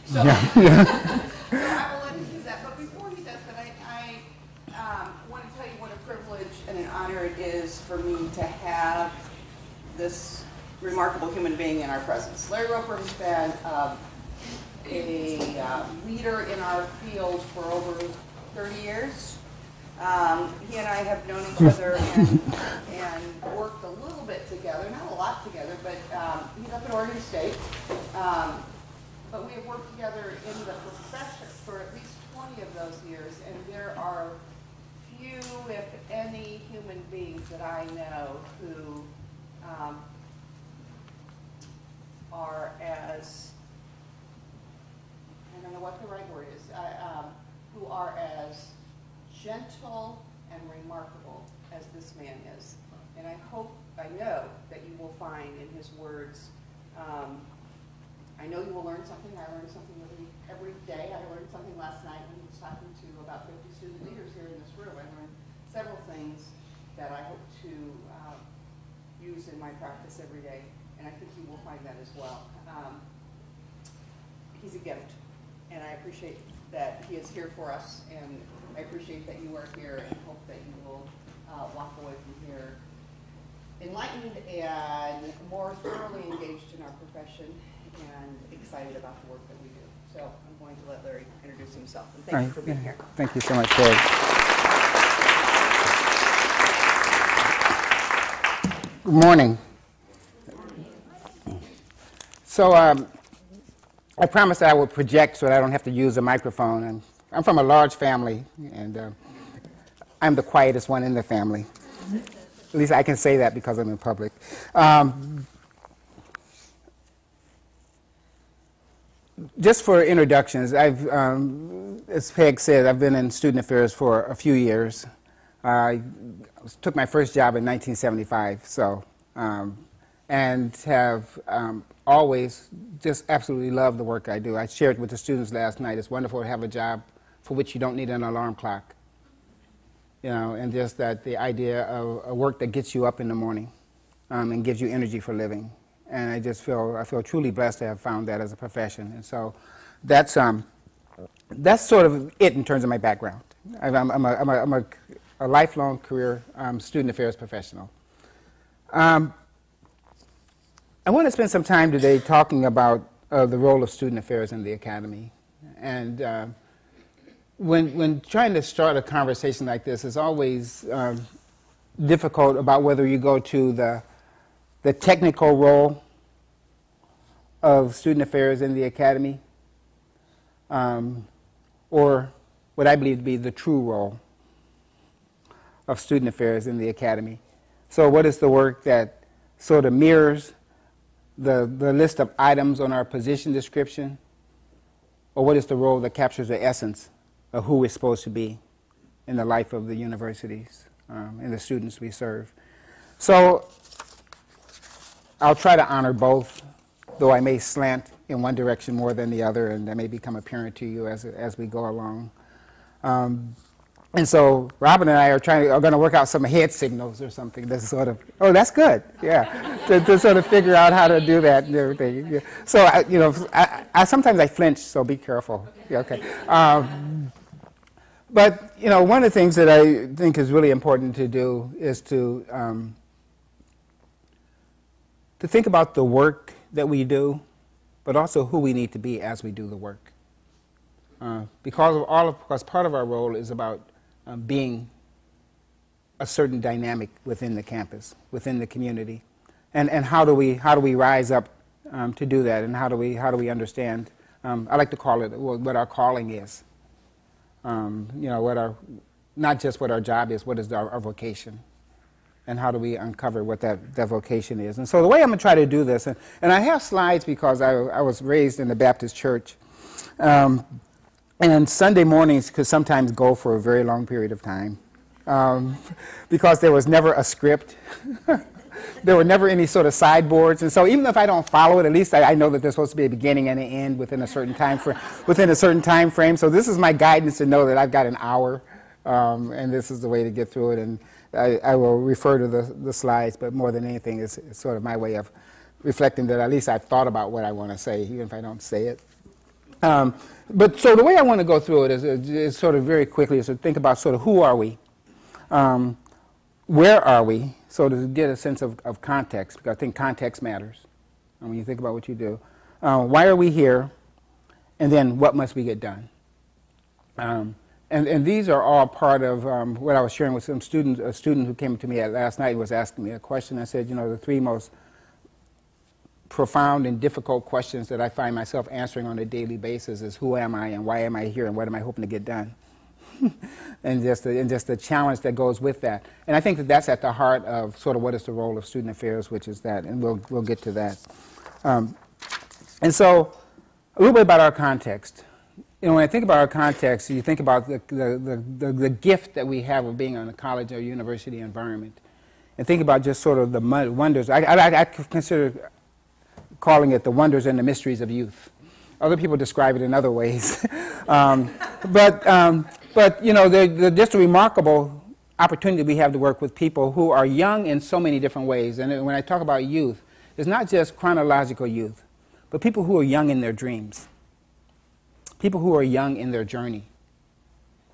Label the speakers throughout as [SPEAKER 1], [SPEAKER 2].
[SPEAKER 1] So,
[SPEAKER 2] Yeah.
[SPEAKER 1] so I will let him do that. But before he does that, I want to tell you what a privilege and an honor it is for me to have this remarkable human being in our presence. Larry Roper has been a leader in our field for over 30 years. He and I have known each other and worked a little bit together, not a lot together, but he's up at Oregon State. But we have worked together in the profession for at least 20 of those years, and there are few, if any, human beings that I know who are as, I don't know what the right word is, who are as gentle and remarkable as this man is. And I know that you will find in his words, I know you will learn something. I learned something every day. I learned something last night when he was talking to about 50 student leaders here in this room. I learned several things that I hope to use in my practice every day, and I think you will find that as well. He's a gift, and I appreciate that he is here for us, and I appreciate that you are here, and hope that you will walk away from here enlightened and more thoroughly engaged in our profession and excited about the work that we do. So I'm going to let Larry introduce himself, and thank you for being here.
[SPEAKER 2] Thank you so much, Greg. Good morning. So I promised that I would project so that I don't have to use a microphone. And I'm from a large family, and I'm the quietest one in the family. At least I can say that because I'm in public. Just for introductions, as Peg said, I've been in student affairs for a few years. I took my first job in 1975, so, and have always just absolutely loved the work I do. I shared with the students last night, it's wonderful to have a job for which you don't need an alarm clock. You know, and just that the idea of a work that gets you up in the morning and gives you energy for living. And I just feel truly blessed to have found that as a profession. And so that's sort of it in terms of my background. I'm a lifelong career student affairs professional. I want to spend some time today talking about the role of student affairs in the academy. And when trying to start a conversation like this, it's always difficult about whether you go to the technical role of student affairs in the academy, or what I believe to be the true role of student affairs in the academy. So what is the work that sort of mirrors the list of items on our position description, or what is the role that captures the essence of who we're supposed to be in the life of the universities and the students we serve? So I'll try to honor both, though I may slant in one direction more than the other, and that may become apparent to you as we go along. And so Robin and I are going to work out some head signals or something to sort of, oh, that's good, yeah, to sort of figure out how to do that and everything. Yeah. So, sometimes I flinch, so be careful. Yeah, okay. But, one of the things that I think is really important to do is to think about the work that we do, but also who we need to be as we do the work. Because part of our role is about being a certain dynamic within the campus, within the community, and how do we rise up to do that, and how do we understand? I like to call it what our calling is. Not just what our job is, what is our vocation, and how do we uncover what that vocation is. And so the way I'm going to try to do this, and I have slides because I was raised in the Baptist church, and Sunday mornings could sometimes go for a very long period of time because there was never a script. There were never any sort of sideboards, and so even if I don't follow it, at least I know that there's supposed to be a beginning and an end within a certain time frame. So this is my guidance to know that I've got an hour, and this is the way to get through it. And I will refer to the slides, but more than anything, it's sort of my way of reflecting that at least I've thought about what I want to say, even if I don't say it. But so the way I want to go through it is sort of very quickly is to think about sort of who are we, where are we, so to get a sense of context, because I think context matters when you think about what you do. Why are we here, and then what must we get done? And these are all part of what I was sharing with some students. A student who came to me last night was asking me a question. I said, you know, the three most profound and difficult questions that I find myself answering on a daily basis is who am I and why am I here and what am I hoping to get done? and just the challenge that goes with that. And I think that that's at the heart of sort of what is the role of student affairs, which is that, and we'll get to that. And so a little bit about our context. You know, when I think about our context, you think about the gift that we have of being in a college or university environment, and think about just sort of the wonders. I consider calling it the wonders and the mysteries of youth. Other people describe it in other ways. But you know, just a remarkable opportunity we have to work with people who are young in so many different ways. And when I talk about youth, it's not just chronological youth, but people who are young in their dreams. People who are young in their journey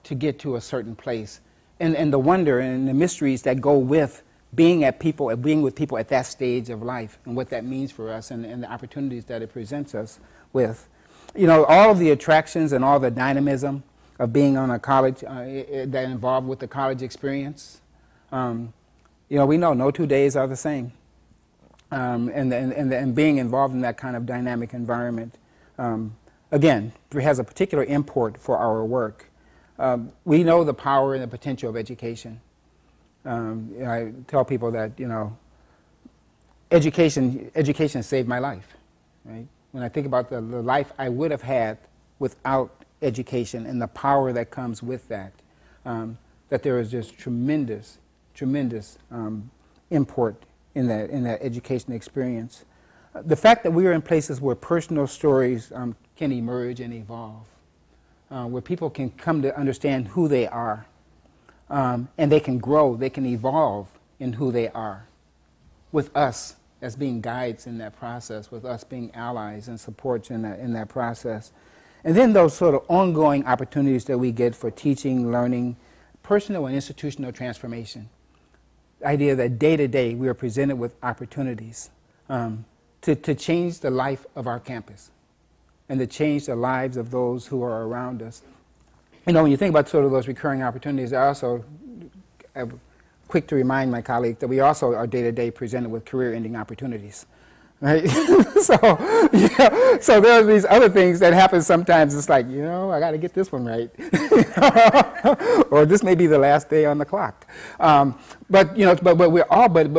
[SPEAKER 2] to get to a certain place. And the wonder and the mysteries that go with being with people at that stage of life and what that means for us and the opportunities that it presents us with. You know, all of the attractions and all the dynamism of being on a college that involved with the college experience. You know, we know no 2 days are the same. And being involved in that kind of dynamic environment, again, has a particular import for our work. We know the power and the potential of education. I tell people that, you know, education saved my life, right? When I think about the life I would have had without education and the power that comes with that, that there is just tremendous import in that education experience. The fact that we are in places where personal stories can emerge and evolve, where people can come to understand who they are, and they can grow, they can evolve in who they are, with us as being guides in that process, with us being allies and supports in that process. And then those sort of ongoing opportunities that we get for teaching, learning, personal and institutional transformation. The idea that day to day we are presented with opportunities to change the life of our campus and to change the lives of those who are around us. You know, when you think about sort of those recurring opportunities, I also am quick to remind my colleagues that we also are day to day presented with career-ending opportunities. Right? So there are these other things that happen sometimes. It's like, you know, I got to get this one right, or this may be the last day on the clock. But you know, but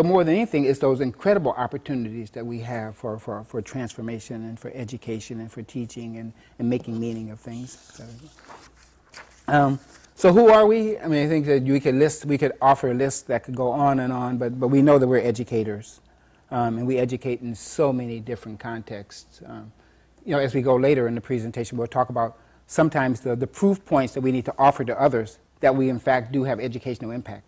[SPEAKER 2] more than anything, it's those incredible opportunities that we have for transformation and for education and for teaching and making meaning of things. So who are we? I mean, I think that we could offer a list that could go on and on, but we know that we're educators. And we educate in so many different contexts. You know, as we go later in the presentation, we'll talk about sometimes the proof points that we need to offer to others that we in fact do have educational impact.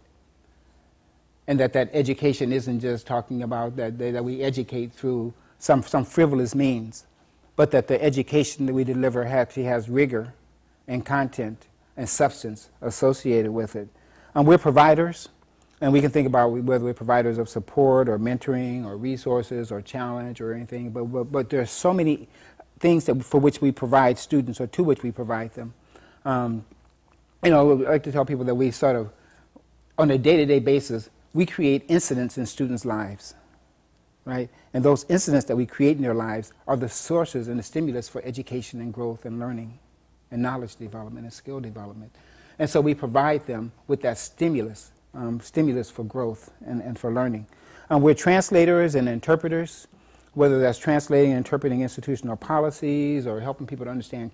[SPEAKER 2] And that education isn't just talking about that we educate through some frivolous means, but that the education that we deliver actually has rigor and content and substance associated with it. We're providers. And we can think about whether we're providers of support or mentoring or resources or challenge or anything, but there are so many things for which we provide students or to which we provide them. You know, I like to tell people that we sort of, on a day-to-day basis, we create incidents in students' lives, right? And those incidents that we create in their lives are the sources and the stimulus for education and growth and learning and knowledge development and skill development. And so we provide them with that stimulus for growth and for learning. We're translators and interpreters, whether that's translating and interpreting institutional policies or helping people to understand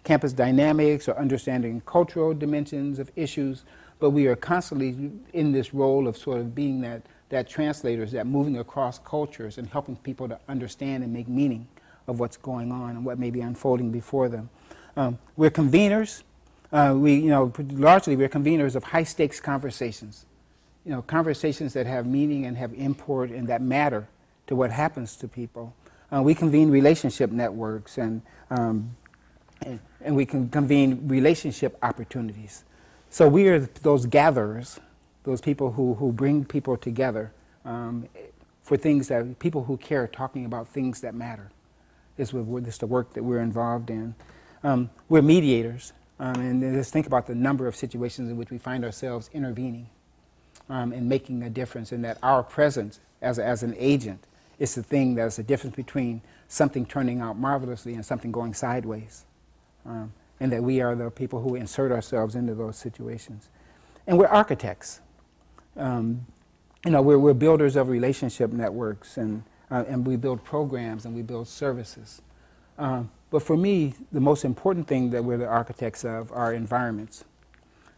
[SPEAKER 2] campus dynamics or understanding cultural dimensions of issues. But we are constantly in this role of sort of being that translators, that moving across cultures and helping people to understand and make meaning of what's going on and what may be unfolding before them. We're conveners. Largely we're conveners of high-stakes conversations, conversations that have meaning and have import and that matter to what happens to people. We convene relationship networks, and we can convene relationship opportunities. So we are those gatherers, those people who bring people together for things that people who care, talking about things that matter. This is the work that we're involved in. We're mediators, and just think about the number of situations in which we find ourselves intervening and making a difference, and that our presence as an agent is the thing that's the difference between something turning out marvelously and something going sideways. And that we are the people who insert ourselves into those situations. And we're architects. We're builders of relationship networks, and we build programs and we build services. But for me, the most important thing that we're the architects of are environments.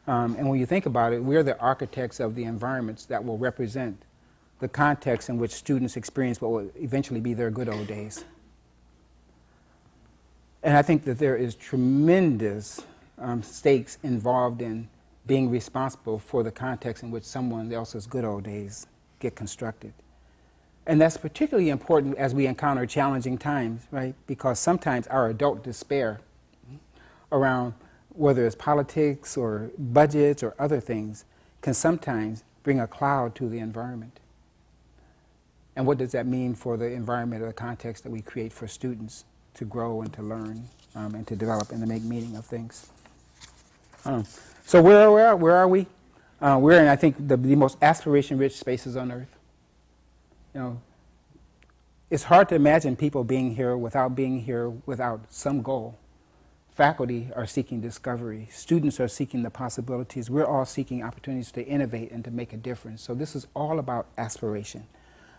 [SPEAKER 2] And when you think about it, we're the architects of the environments that will represent the context in which students experience what will eventually be their good old days. And I think that there is tremendous stakes involved in being responsible for the context in which someone else's good old days get constructed. And that's particularly important as we encounter challenging times, right? Because sometimes our adult despair around whether it's politics or budgets or other things can sometimes bring a cloud to the environment. And what does that mean for the environment or the context that we create for students to grow and to learn and to develop and to make meaning of things? So where are we? We're in, I think, the most aspiration-rich spaces on earth. It's hard to imagine people being here without some goal. Faculty are seeking discovery. Students are seeking the possibilities. We're all seeking opportunities to innovate and to make a difference. So this is all about aspiration,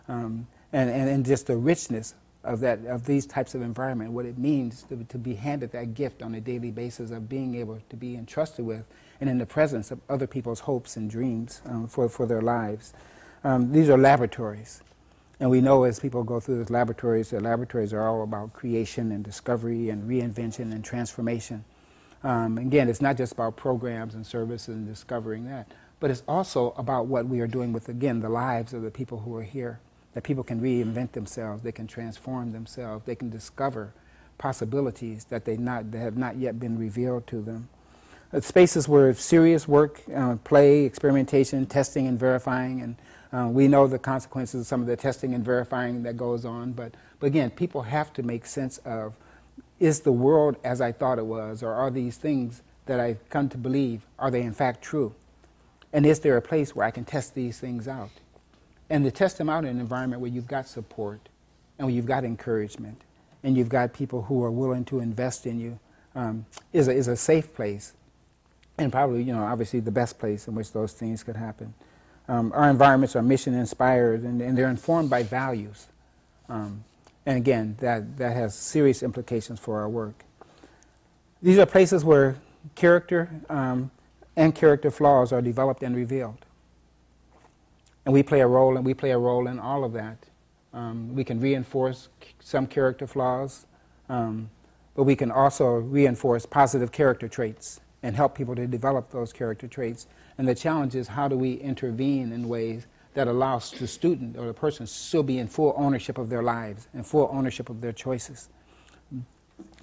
[SPEAKER 2] and just the richness of these types of environment, what it means to be handed that gift on a daily basis of being able to be entrusted with and in the presence of other people's hopes and dreams for their lives. These are laboratories. And we know as people go through these laboratories, the laboratories are all about creation and discovery and reinvention and transformation. Again, it's not just about programs and services and discovering that, but it's also about what we are doing with, again, the lives of the people who are here, that people can reinvent themselves, they can transform themselves, they can discover possibilities that have not yet been revealed to them. Spaces where serious work, play, experimentation, testing and verifying, and we know the consequences of some of the testing and verifying that goes on, but again, people have to make sense of, is the world as I thought it was, or are these things that I've come to believe, are they in fact true? And is there a place where I can test these things out? And to test them out in an environment where you've got support, and where you've got encouragement, and you've got people who are willing to invest in you, is a safe place, and probably, obviously the best place in which those things could happen. Our environments are mission inspired, and they're informed by values. And again, that has serious implications for our work. These are places where character and character flaws are developed and revealed. And we play a role, in all of that. We can reinforce some character flaws, but we can also reinforce positive character traits and help people to develop those character traits. And the challenge is, how do we intervene in ways that allows the student or the person to still be in full ownership of their lives and full ownership of their choices.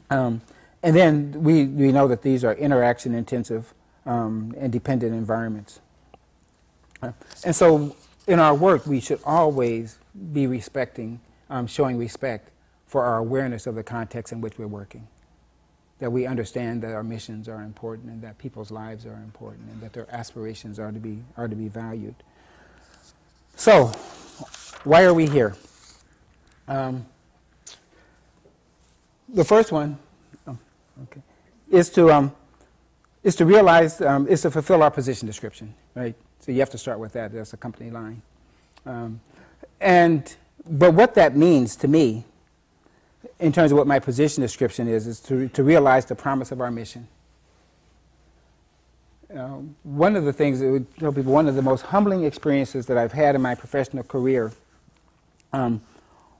[SPEAKER 2] And then we know that these are interaction intensive and dependent environments. And so in our work, we should always be showing respect for our awareness of the context in which we're working. That we understand that our missions are important and that people's lives are important and that their aspirations are to be valued. So, why are we here? The first one is to realize, is to fulfill our position description, right? So you have to start with that. That's a company line. But what that means to me, in terms of what my position description is to realize the promise of our mission. One of the things that would tell people, one of the most humbling experiences that I've had in my professional career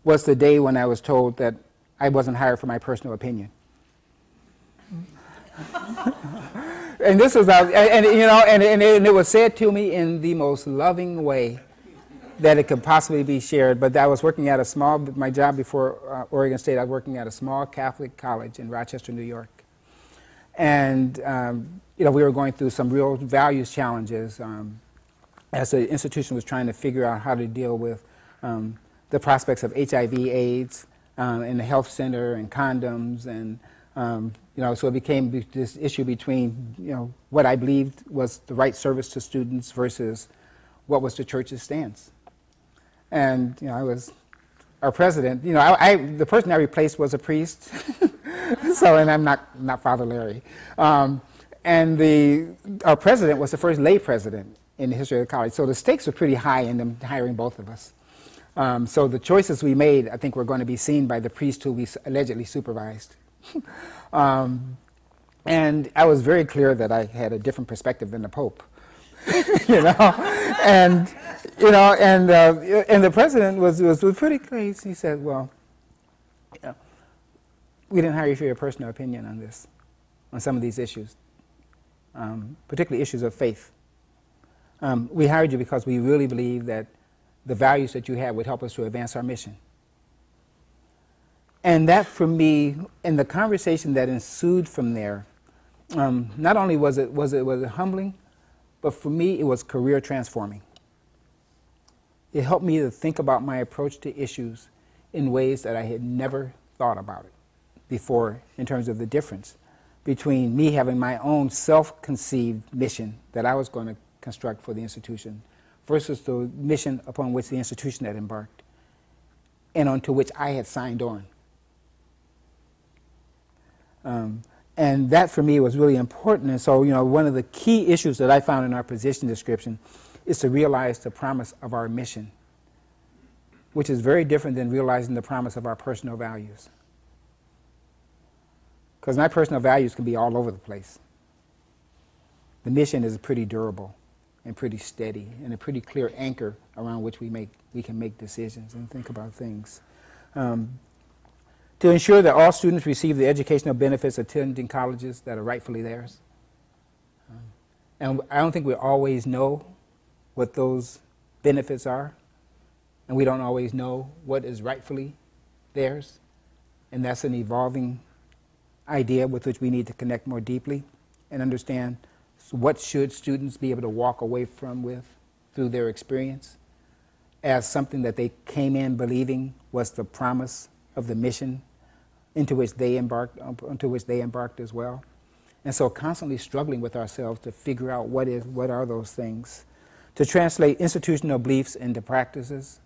[SPEAKER 2] was the day when I was told that I wasn't hired for my personal opinion. And this was, and it was said to me in the most loving way. that it could possibly be shared. But I was working at a small, my job before Oregon State, I was working at a small Catholic college in Rochester, New York. And, you know, we were going through some real values challenges as the institution was trying to figure out how to deal with the prospects of HIV/AIDS in the health center and condoms. And, you know, so it became this issue between, you know, what I believed was the right service to students versus what was the church's stance. And, you know, I was our president. You know, the person I replaced was a priest. So, and I'm not Father Larry. And our president was the first lay president in the history of the college. So the stakes were pretty high in them hiring both of us. So the choices we made, I think, were going to be seen by the priest who we allegedly supervised. And I was very clear that I had a different perspective than the Pope. You know, and you know, and the president was pretty clear. He said, "Well, you know, we didn't hire you for your personal opinion on this, on some of these issues, particularly issues of faith. We hired you because we really believe that the values that you have would help us to advance our mission." And that, for me, in the conversation that ensued from there, not only was it humbling, but for me, it was career transforming. It helped me to think about my approach to issues in ways that I had never thought about it before, in terms of the difference between me having my own self-conceived mission that I was going to construct for the institution versus the mission upon which the institution had embarked and onto which I had signed on. And that, for me, was really important. And so, you know, one of the key issues that I found in our position description is to realize the promise of our mission, which is very different than realizing the promise of our personal values. Because my personal values can be all over the place. The mission is pretty durable and pretty steady and a pretty clear anchor around which we can make decisions and think about things. To ensure that all students receive the educational benefits of attending colleges that are rightfully theirs. And I don't think we always know what those benefits are, and we don't always know what is rightfully theirs, and that's an evolving idea with which we need to connect more deeply and understand what should students be able to walk away from with through their experience as something that they came in believing was the promise of the mission into which they embarked as well. And so constantly struggling with ourselves to figure out what are those things, to translate institutional beliefs into practices.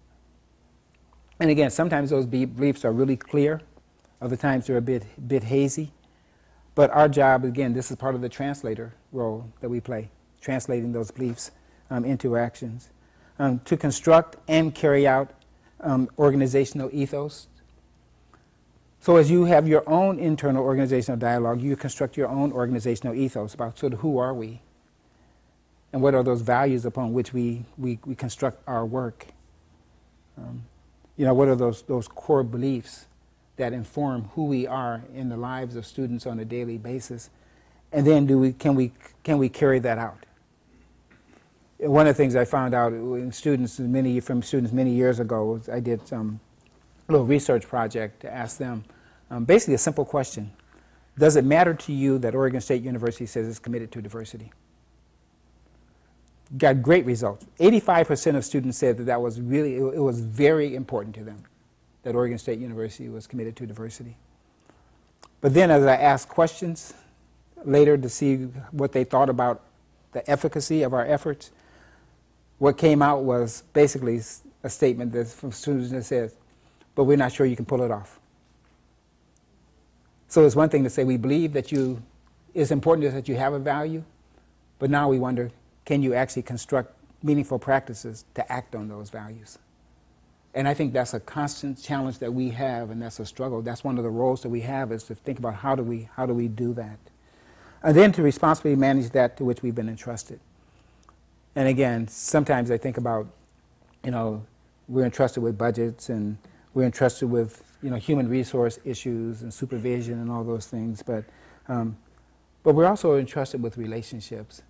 [SPEAKER 2] And again, sometimes those beliefs are really clear, other times they're a bit hazy. But our job, again, this is part of the translator role that we play, translating those beliefs into actions. To construct and carry out organizational ethos. So as you have your own internal organizational dialogue, you construct your own organizational ethos about sort of who are we and what are those values upon which we construct our work. You know, what are those core beliefs that inform who we are in the lives of students on a daily basis, and then can we carry that out? One of the things I found out from students many years ago was I did some little research project to ask them basically a simple question: does it matter to you that Oregon State University says it's committed to diversity? Got great results. 85% of students said that was really, it was very important to them that Oregon State University was committed to diversity. But then as I asked questions later to see what they thought about the efficacy of our efforts, what came out was basically a statement from students that says, but we're not sure you can pull it off. So it's one thing to say we believe that it's important that you have a value, but now we wonder, can you actually construct meaningful practices to act on those values? And I think that's a constant challenge that we have, and that's a struggle. That's one of the roles that we have, is to think about how do we do that? And then to responsibly manage that to which we've been entrusted. And again, sometimes I think about, you know, we're entrusted with budgets and we're entrusted with, you know, human resource issues and supervision and all those things, but we're also entrusted with relationships.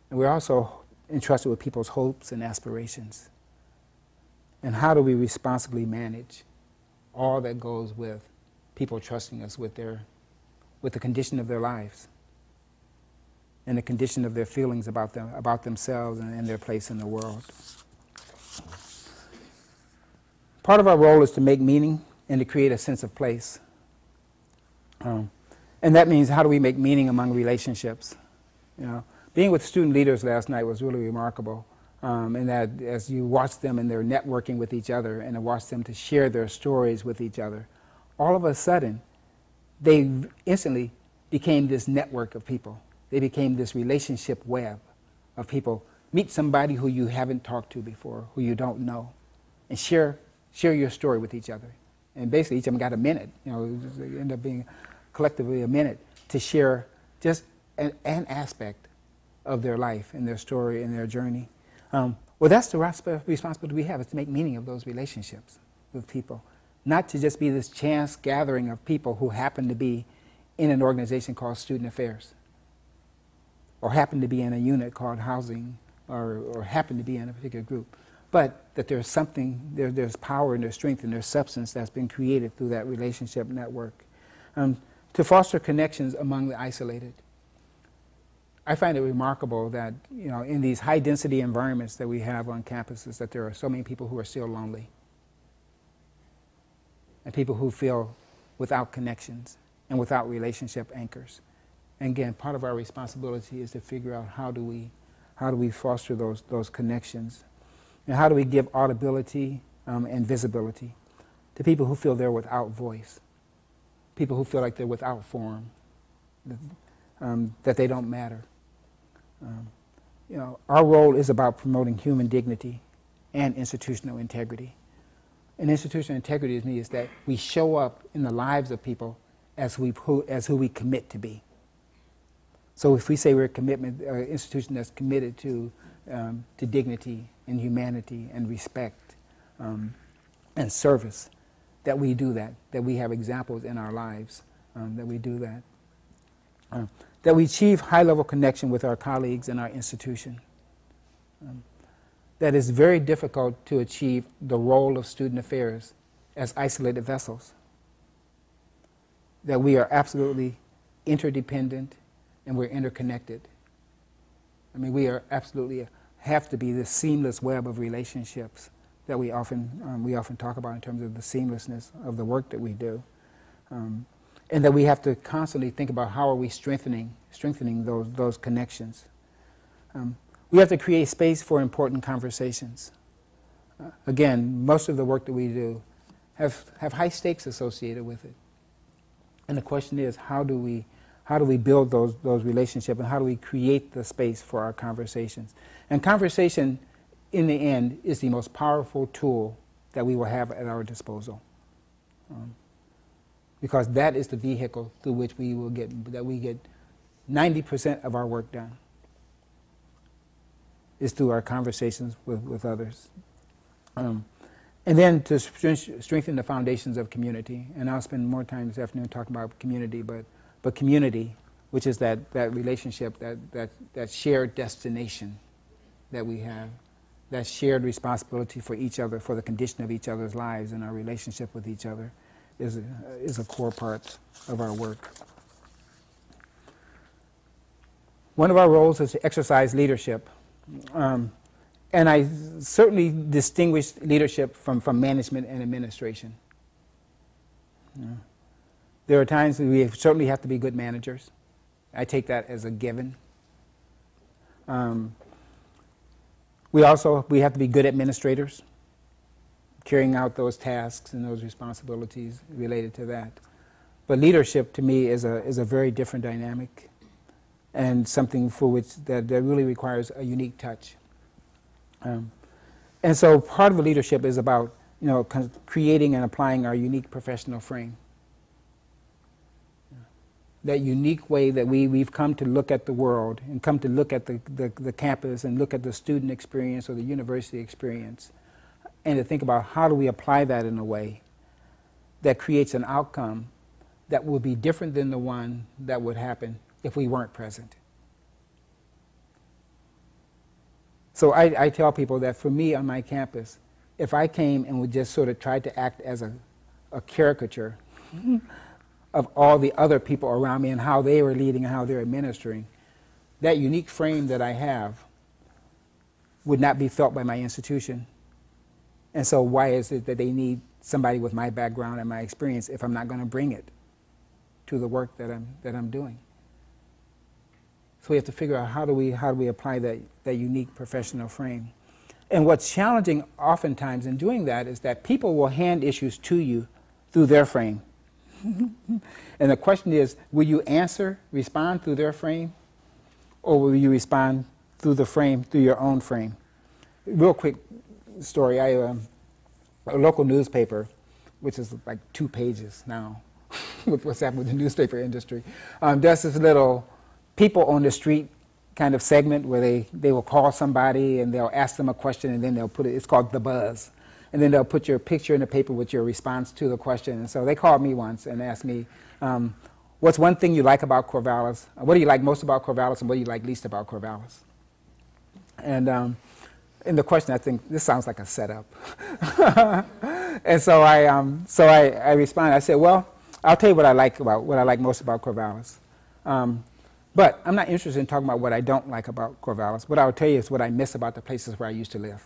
[SPEAKER 2] And we're also entrusted with people's hopes and aspirations. And how do we responsibly manage all that goes with people trusting us with the condition of their lives and the condition of their feelings about themselves and their place in the world. Part of our role is to make meaning and to create a sense of place. And that means, how do we make meaning among relationships? You know, being with student leaders last night was really remarkable. And that as you watch them and they're networking with each other and watch them to share their stories with each other, all of a sudden, they instantly became this network of people. They became this relationship web of people. Meet somebody who you haven't talked to before, who you don't know, and share your story with each other. And basically, each of them got a minute. You know, it ended up being collectively a minute to share just an aspect of their life and their story and their journey. Well, that's the responsibility we have, is to make meaning of those relationships with people. Not to just be this chance gathering of people who happen to be in an organization called Student Affairs, or happen to be in a unit called Housing, or happen to be in a particular group. But that there's something, there's power and there's strength and there's substance that's been created through that relationship network. To foster connections among the isolated. I find it remarkable that, you know, in these high-density environments that we have on campuses, that there are so many people who are still lonely, and people who feel without connections and without relationship anchors. And again, part of our responsibility is to figure out how do we foster those connections, and how do we give audibility and visibility to people who feel they're without voice, people who feel like they're without form, that they don't matter. You know, our role is about promoting human dignity and institutional integrity. And institutional integrity to me is that we show up in the lives of people as who we commit to be. So if we say we're an institution that's committed to dignity and humanity and respect and service, that we do that we have examples in our lives, that we do that. That we achieve high-level connection with our colleagues in our institution. That is very difficult to achieve the role of student affairs as isolated vessels. That we are absolutely interdependent and we're interconnected. I mean, we are absolutely have to be this seamless web of relationships that we often talk about in terms of the seamlessness of the work that we do. And that we have to constantly think about how are we strengthening those connections. We have to create space for important conversations. Again, most of the work that we do have high stakes associated with it. And the question is, how do we build those relationships, and how do we create the space for our conversations? And conversation, in the end, is the most powerful tool that we will have at our disposal. Because that is the vehicle through which we get 90% of our work done, is through our conversations with others. And then to strengthen the foundations of community. And I'll spend more time this afternoon talking about community, but community, which is that relationship, that shared destination that we have, that shared responsibility for each other, for the condition of each other's lives and our relationship with each other, is a core part of our work. One of our roles is to exercise leadership. And I certainly distinguish leadership from management and administration. There are times when we certainly have to be good managers. I take that as a given. We have to be good administrators, carrying out those tasks and those responsibilities related to that. But leadership, to me, is a very different dynamic, and something for which that really requires a unique touch. And so part of the leadership is about, you know, creating and applying our unique professional frame. That unique way that we've come to look at the world and come to look at the campus and look at the student experience or the university experience, and to think about how do we apply that in a way that creates an outcome that will be different than the one that would happen if we weren't present. So I tell people that for me on my campus, if I came and would just sort of try to act as a caricature of all the other people around me and how they were leading and how they're administering, that unique frame that I have would not be felt by my institution. And so why is it that they need somebody with my background and my experience if I'm not going to bring it to the work that I'm doing? So we have to figure out how do we apply that unique professional frame. And what's challenging oftentimes in doing that is that people will hand issues to you through their frame. And the question is, will you respond through their frame, or will you respond through the frame, through your own frame? Real quick story, a local newspaper, which is like 2 pages now with what's happened with the newspaper industry, does this little people on the street kind of segment where they will call somebody and they'll ask them a question and then they'll put it, it's called The Buzz. And then they'll put your picture in the paper with your response to the question. And so they called me once and asked me, what's one thing you like about Corvallis? What do you like most about Corvallis and what do you like least about Corvallis? And in the question, I think, this sounds like a setup. And so I responded, I said, well, I'll tell you what I like most about Corvallis. But I'm not interested in talking about what I don't like about Corvallis. What I'll tell you is what I miss about the places where I used to live.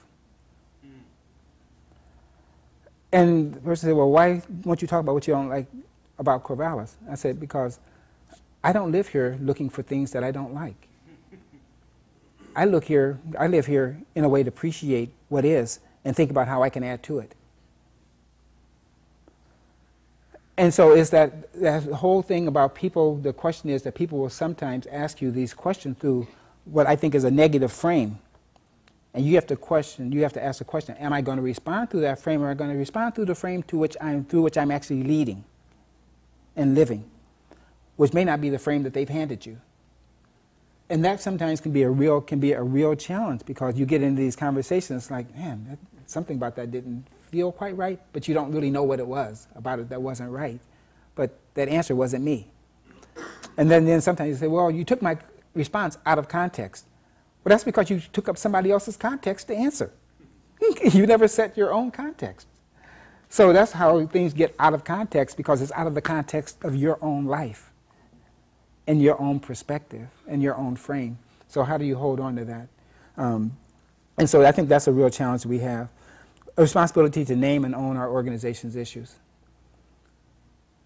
[SPEAKER 2] And the person said, well, why won't you talk about what you don't like about Corvallis? I said, because I don't live here looking for things that I don't like. I live here in a way to appreciate what is and think about how I can add to it. And so it's that whole thing about people, the question is that people will sometimes ask you these questions through what I think is a negative frame. And you have to ask the question, am I going to respond through that frame, or am I going to respond through the frame through which I'm actually leading and living, which may not be the frame that they've handed you. And that sometimes can be a real challenge, because you get into these conversations like, man, something about that didn't feel quite right, but you don't really know what it was about it that wasn't right. But that answer wasn't me. And then sometimes you say, well, you took my response out of context. Well, that's because you took up somebody else's context to answer. You never set your own context. So that's how things get out of context, because it's out of the context of your own life and your own perspective and your own frame. So how do you hold on to that? And so I think that's a real challenge we have. A responsibility to name and own our organization's issues.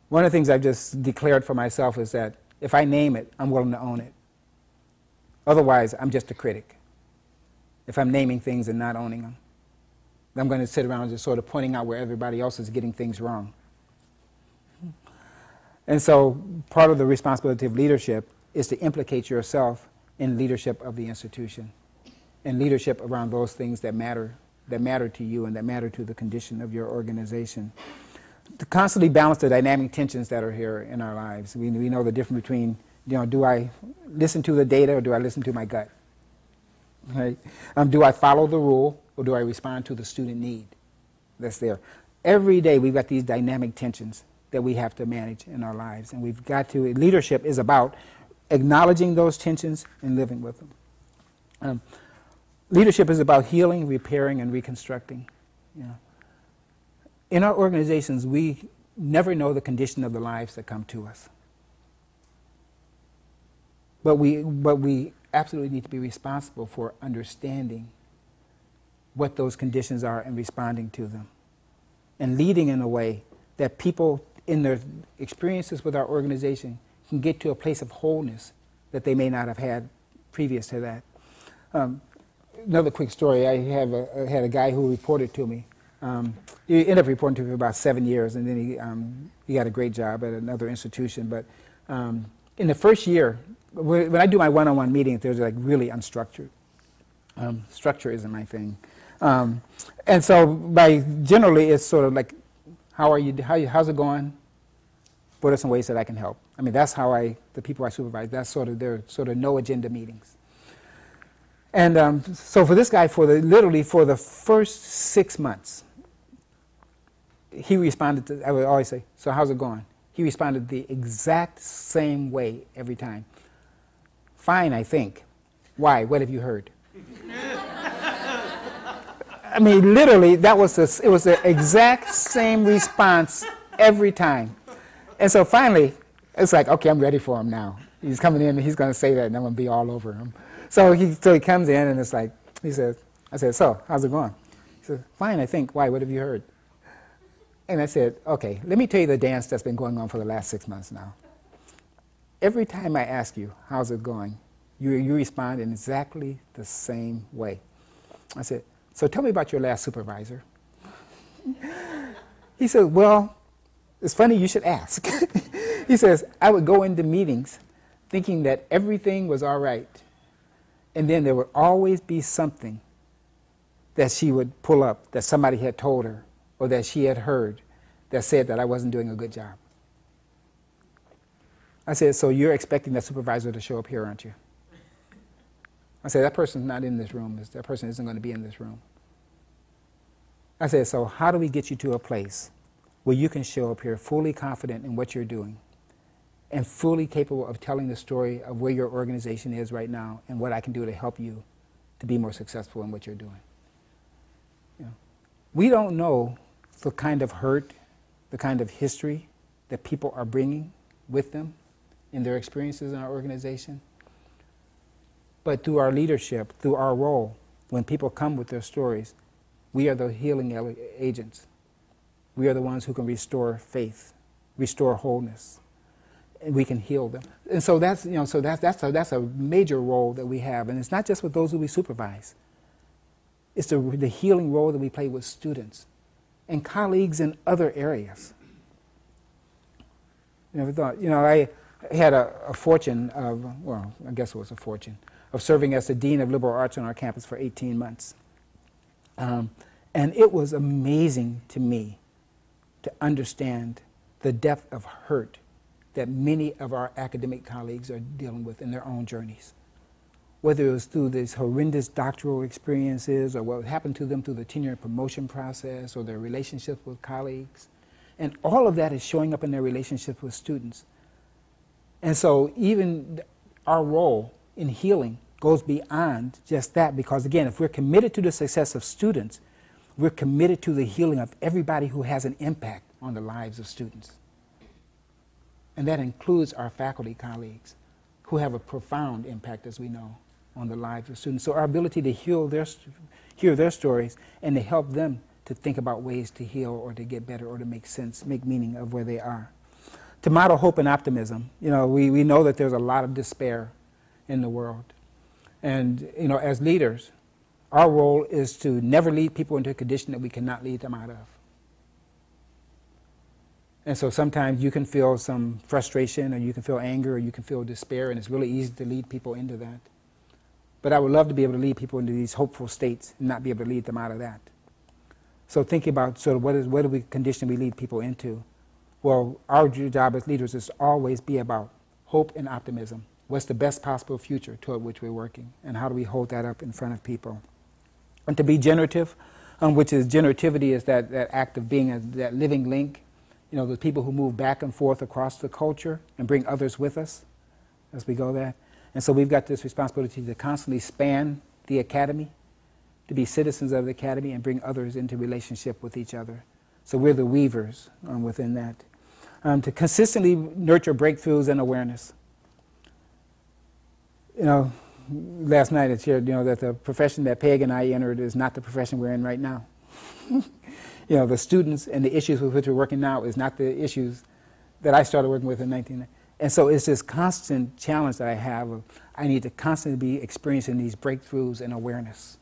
[SPEAKER 2] One of the things I've just declared for myself is that if I name it, I'm willing to own it. Otherwise, I'm just a critic. If I'm naming things and not owning them, I'm going to sit around just sort of pointing out where everybody else is getting things wrong. And so part of the responsibility of leadership is to implicate yourself in leadership of the institution and leadership around those things that matter to you and that matter to the condition of your organization. To constantly balance the dynamic tensions that are here in our lives. We know the difference between, do I listen to the data or do I listen to my gut? Right? Do I follow the rule or do I respond to the student need that's there? Every day we've got these dynamic tensions that we have to manage in our lives, and we've got to, leadership is about acknowledging those tensions and living with them. Leadership is about healing, repairing, and reconstructing. In our organizations, we never know the condition of the lives that come to us. But we absolutely need to be responsible for understanding what those conditions are and responding to them. And leading in a way that people in their experiences with our organization can get to a place of wholeness that they may not have had previous to that. Another quick story, I had a guy who reported to me. He ended up reporting to me for about 7 years, and then he got a great job at another institution. But in the first year, when I do my one-on-one meetings, they're like really unstructured. Structure isn't my thing. And so generally it's sort of like, how are you, how's it going? What are some ways that I can help? I mean, that's how the people I supervise, that's their no agenda meetings. And so for this guy, literally for the first 6 months, he responded to, I would always say, so how's it going? He responded the exact same way every time. Fine, I think. Why? What have you heard? I mean, literally, it was the exact same response every time. And so finally, it's like, okay, I'm ready for him now. He's coming in and he's going to say that and I'm going to be all over him. So he comes in and it's like, I said, so, how's it going? He said, fine, I think. Why, what have you heard? And I said, okay, let me tell you the dance that's been going on for the last 6 months now. Every time I ask you, how's it going, you respond in exactly the same way. I said, so tell me about your last supervisor. He said, well, it's funny you should ask. He says, I would go into meetings thinking that everything was all right. And then there would always be something that she would pull up that somebody had told her or that she had heard that said that I wasn't doing a good job. I said, so you're expecting that supervisor to show up here, aren't you? I said, that person's not in this room. That person isn't going to be in this room. I said, so how do we get you to a place where you can show up here fully confident in what you're doing and fully capable of telling the story of where your organization is right now and what I can do to help you to be more successful in what you're doing? You know, we don't know the kind of hurt, the kind of history that people are bringing with them in their experiences in our organization. But through our leadership, through our role, when people come with their stories, we are the healing agents. We are the ones who can restore faith, restore wholeness, and we can heal them. And so that's, you know, so that's a major role that we have. And it's not just with those who we supervise. It's the healing role that we play with students and colleagues in other areas. You never thought, you know, I had a fortune of, well, I guess it was a fortune, of serving as the Dean of Liberal Arts on our campus for 18 months. And it was amazing to me to understand the depth of hurt that many of our academic colleagues are dealing with in their own journeys. Whether it was through these horrendous doctoral experiences or what happened to them through the tenure and promotion process or their relationships with colleagues. And all of that is showing up in their relationships with students. And so even our role in healing goes beyond just that, because again, if we're committed to the success of students, we're committed to the healing of everybody who has an impact on the lives of students. And that includes our faculty colleagues who have a profound impact, as we know, on the lives of students. So our ability to hear their stories and to help them to think about ways to heal or to get better or to make sense, make meaning of where they are. To model hope and optimism. You know, we know that there's a lot of despair in the world. And, you know, as leaders, our role is to never lead people into a condition that we cannot lead them out of. And so sometimes you can feel some frustration or you can feel anger or you can feel despair, and it's really easy to lead people into that. But I would love to be able to lead people into these hopeful states and not be able to lead them out of that. So thinking about sort of what are we condition we lead people into. Well, our job as leaders is to always be about hope and optimism. What's the best possible future toward which we're working, and how do we hold that up in front of people? And to be generative, which is generativity is that act of being that living link. You know, the people who move back and forth across the culture and bring others with us as we go there. And so we've got this responsibility to constantly span the academy, to be citizens of the academy and bring others into relationship with each other. So we're the weavers within that. To consistently nurture breakthroughs and awareness. You know, last night it shared, you know, that the profession that Peg and I entered is not the profession we're in right now. You know, the students and the issues with which we're working now is not the issues that I started working with in 1990. And so it's this constant challenge that I have of I need to constantly be experiencing these breakthroughs and awareness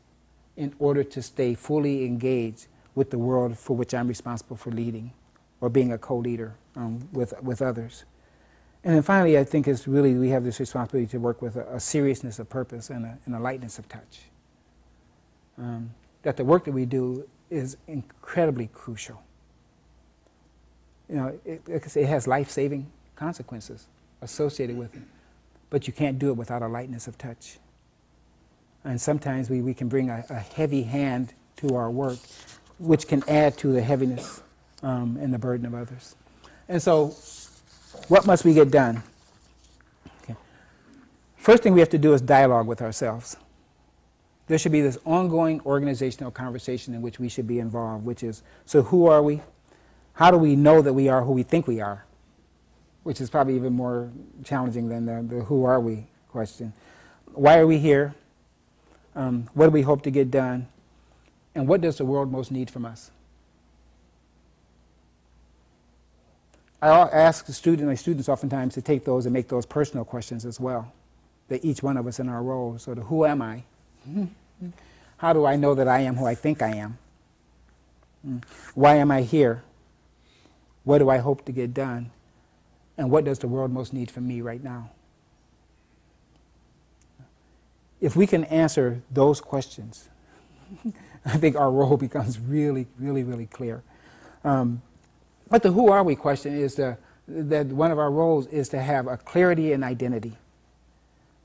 [SPEAKER 2] in order to stay fully engaged with the world for which I'm responsible for leading or being a co-leader with others. And then finally, I think it's really, we have this responsibility to work with a seriousness of purpose and a lightness of touch. That the work that we do is incredibly crucial. You know, it has life-saving consequences associated with it, but you can't do it without a lightness of touch. And sometimes we can bring a heavy hand to our work, which can add to the heaviness and the burden of others. And so, what must we get done? Okay. First thing we have to do is dialogue with ourselves. there should be this ongoing organizational conversation in which we should be involved, which is, so who are we? How do we know that we are who we think we are? Which is probably even more challenging than the who are we question. Why are we here? What do we hope to get done? And what does the world most need from us? I ask my students oftentimes to take those and make those personal questions as well, that each one of us in our roles. So who am I? How do I know that I am who I think I am? Why am I here? What do I hope to get done? And what does the world most need from me right now? If we can answer those questions, I think our role becomes really, really, really clear. But the who are we question is that one of our roles is to have a clarity and identity,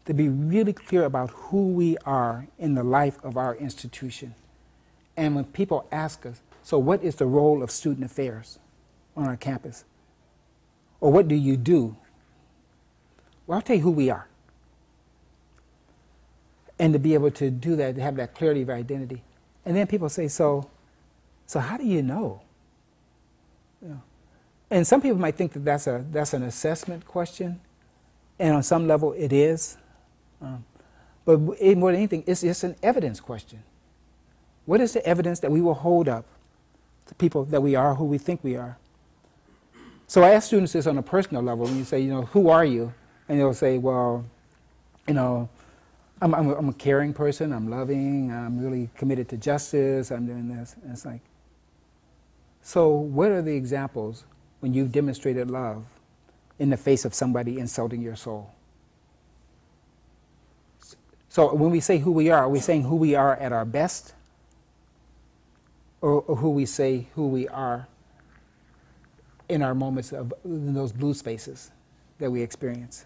[SPEAKER 2] to be really clear about who we are in the life of our institution. And when people ask us, so what is the role of student affairs on our campus? Or what do you do? Well, I'll tell you who we are. And to be able to do that, to have that clarity of identity. And then people say, so how do you know? You know? And some people might think that that's an assessment question, and on some level it is. But more than anything, it's just an evidence question. What is the evidence that we will hold up to people that we are who we think we are? So I ask students this on a personal level. When you say, who are you? And they'll say, well, I'm a caring person, I'm loving, I'm really committed to justice, I'm doing this. And it's like, so what are the examples when you've demonstrated love in the face of somebody insulting your soul? So when we say who we are we saying who we are at our best? Or who we say who we are in our moments of in those blue spaces that we experience?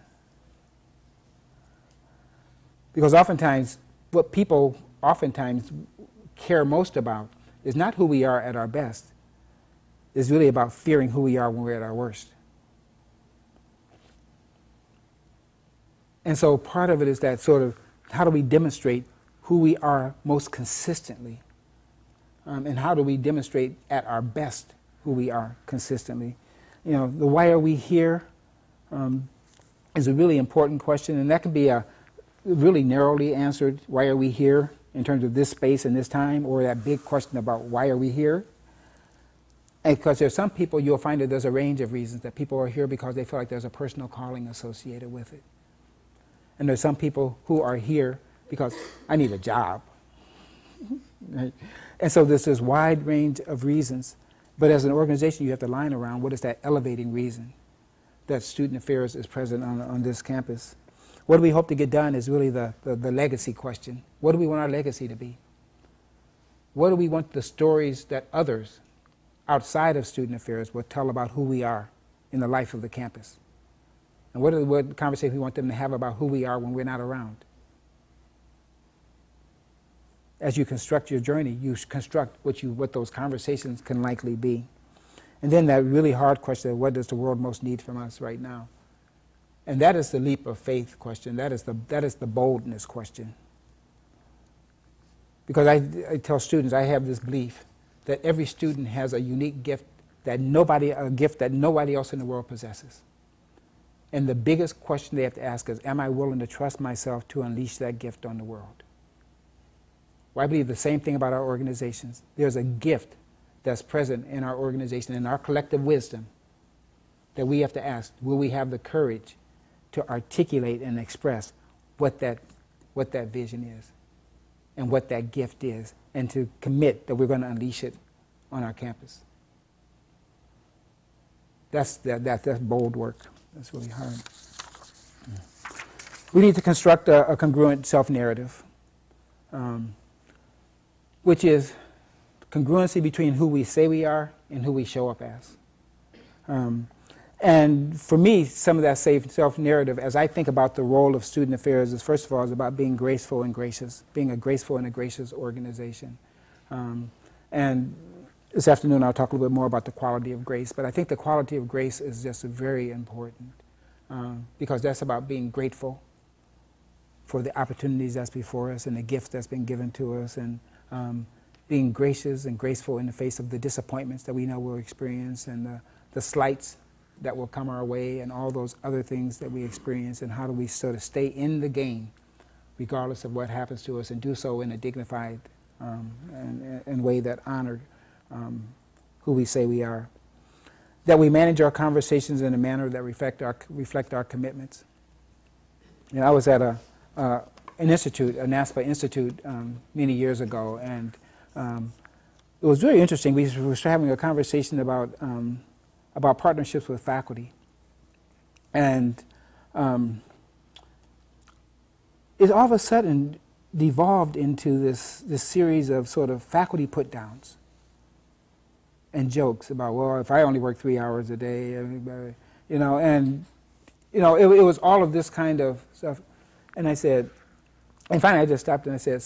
[SPEAKER 2] Because oftentimes, what people oftentimes care most about is not who we are at our best. It's really about fearing who we are when we're at our worst. And so part of it is that sort of, how do we demonstrate who we are most consistently? And how do we demonstrate at our best who we are consistently? The why are we here is a really important question, and that can be a really narrowly answered, why are we here, in terms of this space and this time, or that big question about why are we here? And because there's some people, you'll find that there's a range of reasons that people are here because they feel like there's a personal calling associated with it. And there's some people who are here because I need a job. Right? And so there's this wide range of reasons. But as an organization, you have to line around what is that elevating reason that Student Affairs is present on this campus. What do we hope to get done is really the legacy question. What do we want our legacy to be? What do we want the stories that others outside of Student Affairs will tell about who we are in the life of the campus? And what conversation we want them to have about who we are when we're not around? As you construct your journey, you construct what those conversations can likely be. And then that really hard question of what does the world most need from us right now? And that is the leap of faith question. That is the boldness question. Because I tell students, I have this belief that every student has a unique gift that nobody else in the world possesses. And the biggest question they have to ask is, am I willing to trust myself to unleash that gift on the world? Well, I believe the same thing about our organizations. There's a gift that's present in our organization, in our collective wisdom, that we have to ask, will we have the courage to articulate and express what that vision is and what that gift is, and to commit that we're going to unleash it on our campus. That's bold work. That's really hard. We need to construct a congruent self-narrative, which is congruency between who we say we are and who we show up as. And for me, some of that self-narrative, as I think about the role of Student Affairs, is first of all, is about being graceful and gracious, being a graceful and a gracious organization. And this afternoon I'll talk a little bit more about the quality of grace, but I think the quality of grace is just very important because that's about being grateful for the opportunities that's before us and the gifts that's been given to us, and being gracious and graceful in the face of the disappointments that we know we'll experience, and the slights that will come our way, and all those other things that we experience, and how do we sort of stay in the game regardless of what happens to us, and do so in a dignified and way that honor who we say we are. That we manage our conversations in a manner that reflect our commitments. You know, I was at an institute, a NASPA institute, many years ago, and it was very interesting. We were having a conversation about partnerships with faculty, and it all of a sudden devolved into this series of sort of faculty put-downs and jokes about, well, if I only work 3 hours a day, everybody, you know, and you know, it was all of this kind of stuff. And I said, and finally I just stopped and I said,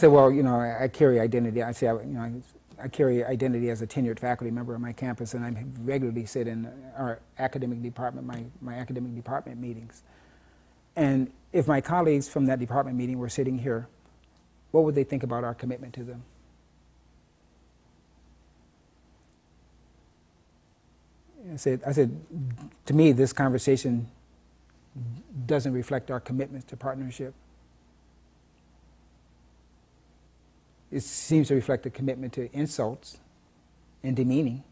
[SPEAKER 2] well, you know, I carry identity. I say, you know, I carry identity as a tenured faculty member on my campus, and I regularly sit in our academic department, my academic department meetings. And if my colleagues from that department meeting were sitting here, what would they think about our commitment to them? I said, to me, this conversation doesn't reflect our commitment to partnership. It seems to reflect a commitment to insults and demeaning.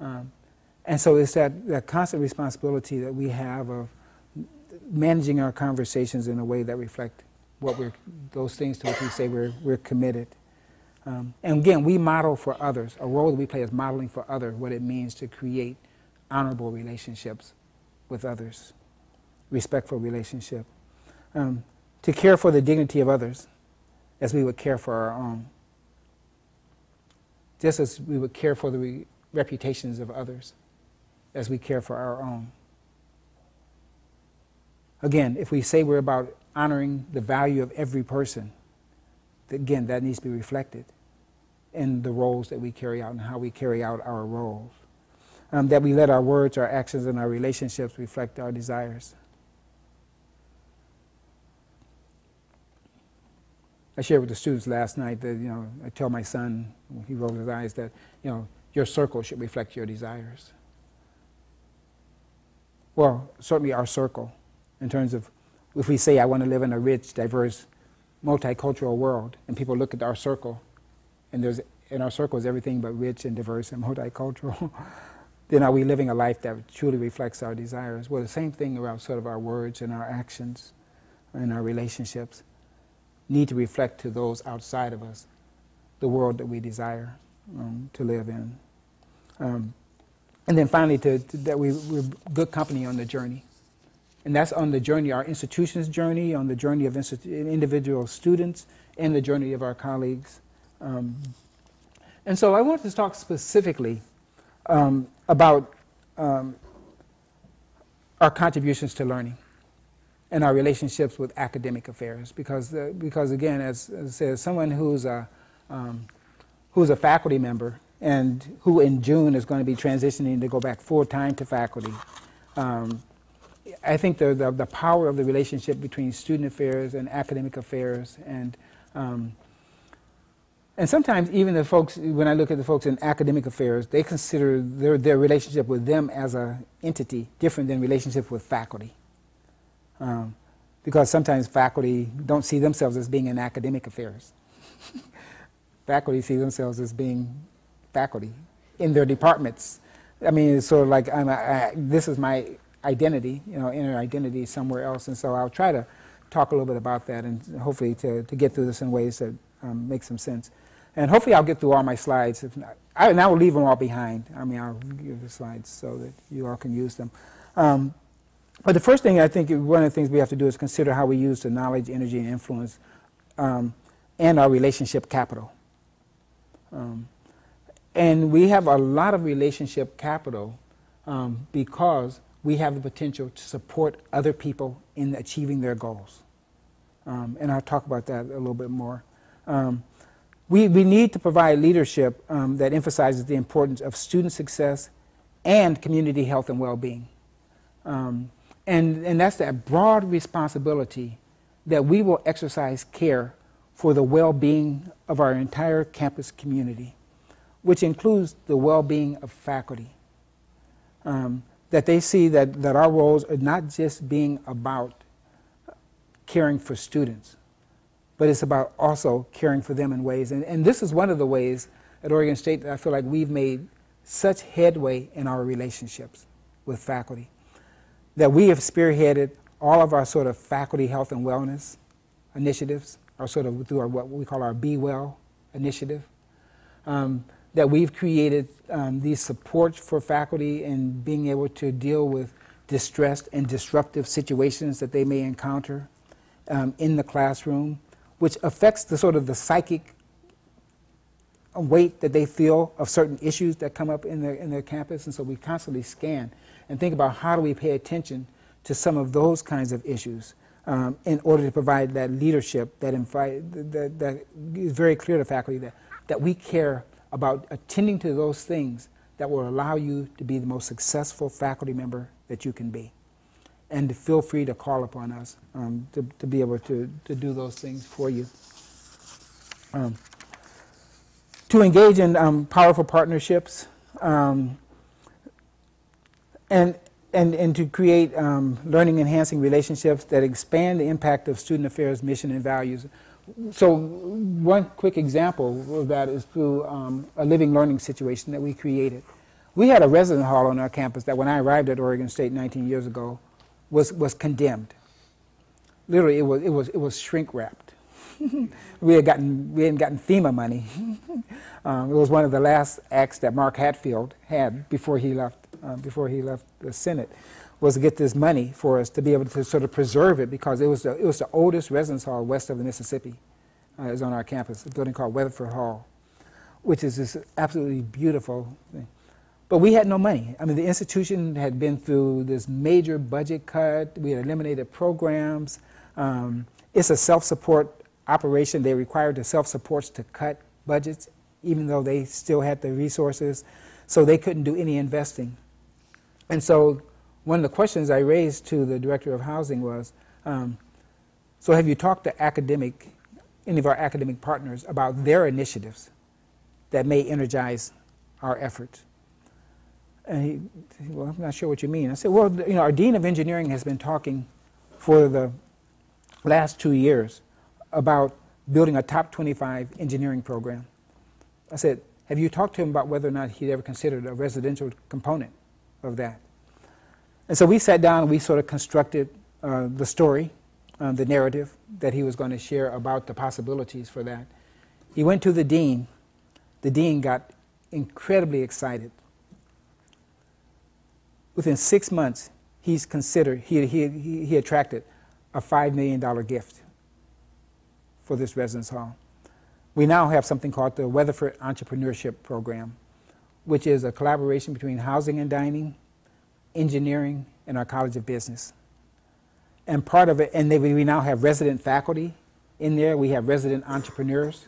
[SPEAKER 2] And so it's that constant responsibility that we have of managing our conversations in a way that reflect those things to which we say we're committed. And again, we model for others. A role that we play is modeling for others what it means to create honorable relationships with others, respectful relationship, to care for the dignity of others as we would care for our own, just as we would care for the reputations of others as we care for our own. Again, if we say we're about honoring the value of every person, again, that needs to be reflected in the roles that we carry out and how we carry out our roles. That we let our words, our actions, and our relationships reflect our desires. I shared with the students last night that, you know, I tell my son, when he rolled his eyes, that, you know, your circle should reflect your desires. Well, certainly our circle, in terms of, if we say I want to live in a rich, diverse, multicultural world, and people look at our circle, and in our circle is everything but rich and diverse and multicultural, then are we living a life that truly reflects our desires? Well, the same thing around sort of our words and our actions and our relationships need to reflect to those outside of us the world that we desire to live in. And then finally, that we're good company on the journey. And that's on the journey, our institution's journey, on the journey of individual students, and the journey of our colleagues. And so I want to talk specifically about our contributions to learning and our relationships with academic affairs, because again, as I said, someone who's a faculty member and who in June is going to be transitioning to go back full-time to faculty, I think the power of the relationship between student affairs and academic affairs, and sometimes even the folks, when I look at the folks in academic affairs, they consider their relationship with them as an entity different than relationship with faculty. Because sometimes faculty don't see themselves as being in academic affairs. Faculty see themselves as being faculty in their departments. I mean, it's sort of like, this is my identity, you know, inner identity somewhere else. And so I'll try to talk a little bit about that, and hopefully to get through this in ways that make some sense. And hopefully I'll get through all my slides. If not, and I will leave them all behind. I mean, I'll give the slides so that you all can use them. But the first thing, I think one of the things we have to do is consider how we use the knowledge, energy, and influence and our relationship capital. And we have a lot of relationship capital because we have the potential to support other people in achieving their goals. And I'll talk about that a little bit more. We need to provide leadership that emphasizes the importance of student success and community health and well-being. And that's that broad responsibility that we will exercise care for the well-being of our entire campus community, which includes the well-being of faculty. That they see that our roles are not just being about caring for students, but it's about also caring for them in ways. And this is one of the ways at Oregon State that I feel like we've made such headway in our relationships with faculty, that we have spearheaded all of our sort of faculty health and wellness initiatives, or sort of through our, what we call our Be Well initiative, that we've created these supports for faculty in being able to deal with distressed and disruptive situations that they may encounter in the classroom, which affects the sort of the psychic weight that they feel of certain issues that come up in their campus. And so we constantly scan and think about how do we pay attention to some of those kinds of issues in order to provide that leadership that is very clear to faculty that we care about attending to those things that will allow you to be the most successful faculty member that you can be. And to feel free to call upon us to be able to do those things for you. To engage in powerful partnerships and to create learning-enhancing relationships that expand the impact of student affairs, mission, and values. So one quick example of that is through a living learning situation that we created. We had a resident hall on our campus that when I arrived at Oregon State 19 years ago was condemned. Literally, it was shrink wrapped. we hadn't gotten FEMA money. It was one of the last acts that Mark Hatfield had before he left the Senate, was to get this money for us to be able to sort of preserve it, because it was the oldest residence hall west of the Mississippi. It was on our campus, a building called Weatherford Hall, which is this absolutely beautiful thing. But we had no money. I mean, the institution had been through this major budget cut. We had eliminated programs. It's a self-support operation. They required the self-supports to cut budgets, even though they still had the resources. So they couldn't do any investing. And so one of the questions I raised to the Director of Housing was, so have you talked to any of our academic partners about their initiatives that may energize our efforts? And he said, well, I'm not sure what you mean. I said, well, our Dean of Engineering has been talking for the last 2 years about building a top 25 engineering program. I said, have you talked to him about whether or not he'd ever considered a residential component of that? And so we sat down and we sort of constructed the story, the narrative that he was going to share about the possibilities for that. He went to the dean. The dean got incredibly excited. Within 6 months, he attracted a $5 million gift for this residence hall. We now have something called the Weatherford Entrepreneurship Program, which is a collaboration between housing and dining, engineering, and our College of Business. And part of it, and we now have resident faculty in there. We have resident entrepreneurs.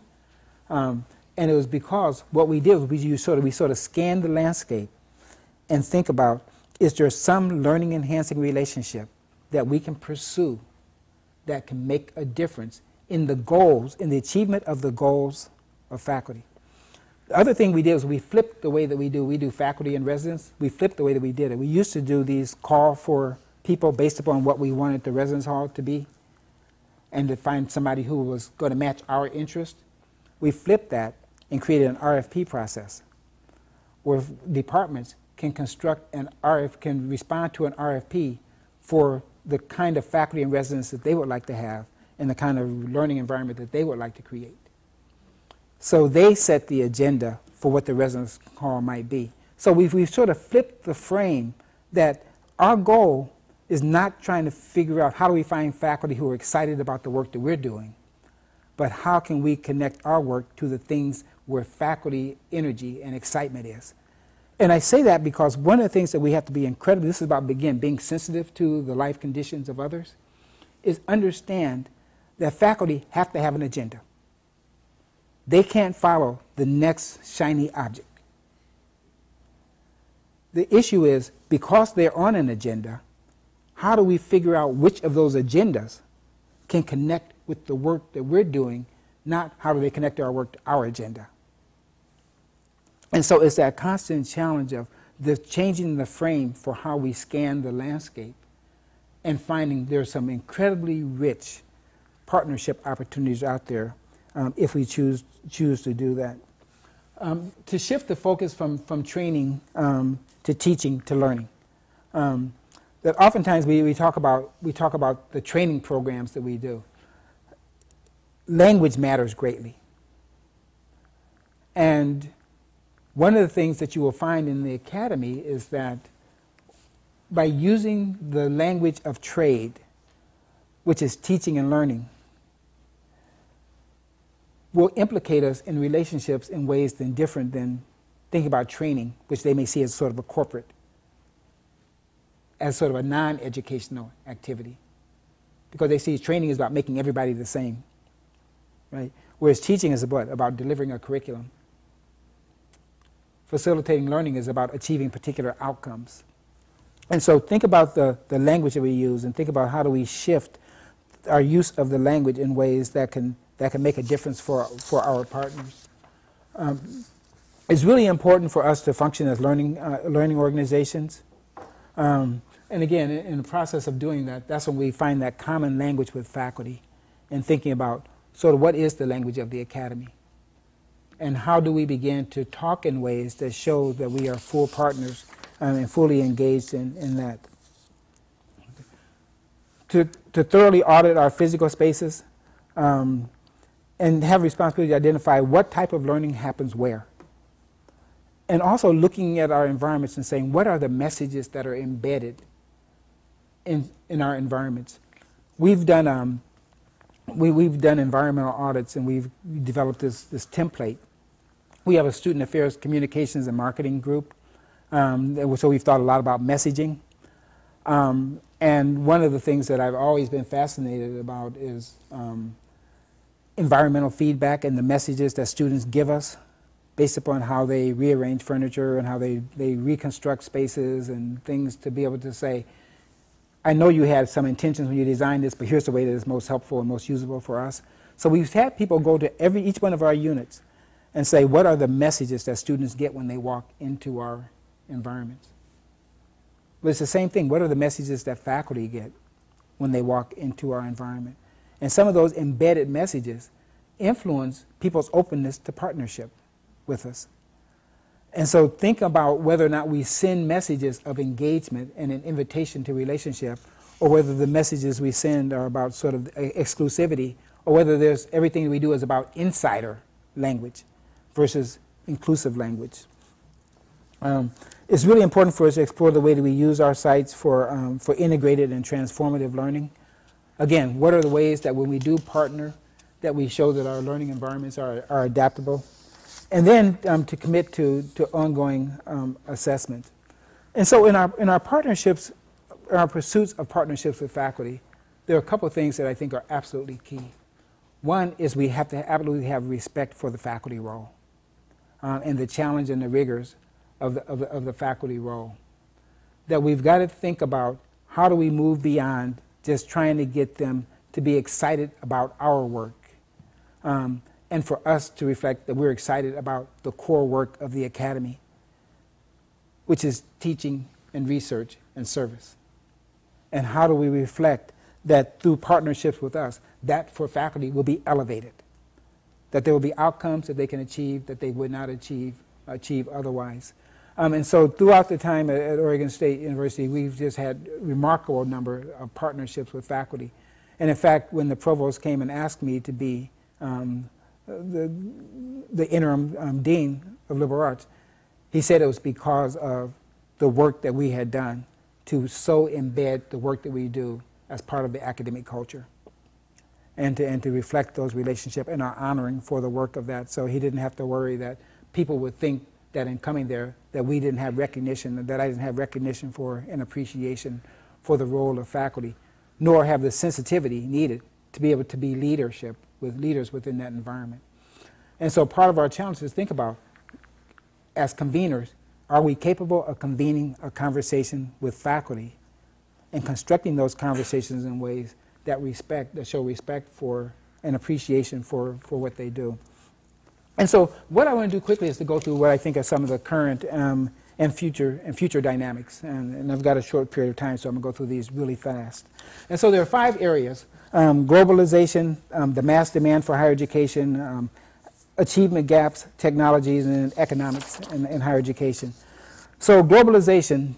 [SPEAKER 2] And it was because what we did was we sort of scanned the landscape and think about, is there some learning enhancing relationship that we can pursue that can make a difference in the goals, in the achievement of the goals of faculty? The other thing we did was we flipped the way that we do faculty and residents. We flipped the way that we did it. We used to do these call for people based upon what we wanted the residence hall to be and to find somebody who was going to match our interest. We flipped that and created an RFP process where departments can can respond to an RFP for the kind of faculty and residents that they would like to have and the kind of learning environment that they would like to create. So they set the agenda for what the residence hall might be. So we've sort of flipped the frame that our goal is not trying to figure out how do we find faculty who are excited about the work that we're doing, but how can we connect our work to the things where faculty energy and excitement is. And I say that because one of the things that we have to be incredibly, this is about, again, being sensitive to the life conditions of others, is understand that faculty have to have an agenda. They can't follow the next shiny object. The issue is, because they're on an agenda, how do we figure out which of those agendas can connect with the work that we're doing, not how do they connect our work to our agenda. And so it's that constant challenge of changing the frame for how we scan the landscape and finding there's some incredibly rich partnership opportunities out there if we choose to do that. To shift the focus from training to teaching to learning. That oftentimes we talk about the training programs that we do. Language matters greatly. And one of the things that you will find in the academy is that by using the language of trade, which is teaching and learning, will implicate us in relationships in ways different than thinking about training, which they may see as sort of a corporate, as sort of a non-educational activity. Because they see training is about making everybody the same, right? Whereas teaching is about delivering a curriculum. Facilitating learning is about achieving particular outcomes. And so think about the language that we use and think about how do we shift our use of the language in ways that can make a difference for our partners. It's really important for us to function as learning organizations. And again, in the process of doing that, that's when we find that common language with faculty and thinking about sort of what is the language of the academy and how do we begin to talk in ways that show that we are full partners and fully engaged in that. To thoroughly audit our physical spaces and have responsibility to identify what type of learning happens where. And also looking at our environments and saying, what are the messages that are embedded in our environments? We've done environmental audits and we've developed this template. We have a student affairs, communications, and marketing group. So we've thought a lot about messaging. And one of the things that I've always been fascinated about is environmental feedback and the messages that students give us based upon how they rearrange furniture and how they reconstruct spaces and things to be able to say, I know you had some intentions when you designed this, but here's the way that it's most helpful and most usable for us. So we've had people go to each one of our units and say, what are the messages that students get when they walk into our environments? But it's the same thing. What are the messages that faculty get when they walk into our environment? And some of those embedded messages influence people's openness to partnership with us. And so think about whether or not we send messages of engagement and an invitation to relationship, or whether the messages we send are about sort of exclusivity, or whether everything we do is about insider language versus inclusive language. It's really important for us to explore the way that we use our sites for integrated and transformative learning. Again, what are the ways that when we do partner, that we show that our learning environments are adaptable? And then to commit to ongoing assessment. And so in our partnerships, in our pursuits of partnerships with faculty, there are a couple of things that I think are absolutely key. One is we have to absolutely have respect for the faculty role and the challenge and the rigors of the faculty role. That we've got to think about how do we move beyond just trying to get them to be excited about our work. And for us to reflect that we're excited about the core work of the academy, which is teaching and research and service. And how do we reflect that through partnerships with us, that for faculty will be elevated, that there will be outcomes that they can achieve that they would not achieve otherwise. And so throughout the time at Oregon State University, we've just had a remarkable number of partnerships with faculty. And in fact, when the provost came and asked me to be the interim dean of liberal arts, he said it was because of the work that we had done to so embed the work that we do as part of the academic culture and to reflect those relationships and our honoring for the work of that. So he didn't have to worry that people would think that in coming there that we didn't have recognition, that I didn't have recognition for and appreciation for the role of faculty, nor have the sensitivity needed to be able to be leadership with leaders within that environment. And so part of our challenge is think about, as conveners, are we capable of convening a conversation with faculty and constructing those conversations in ways that show respect for and appreciation for what they do. And so what I want to do quickly is to go through what I think are some of the current and future dynamics. And I've got a short period of time, so I'm going to go through these really fast. And so there are 5 areas: globalization, the mass demand for higher education, achievement gaps, technologies, and economics in higher education. So globalization,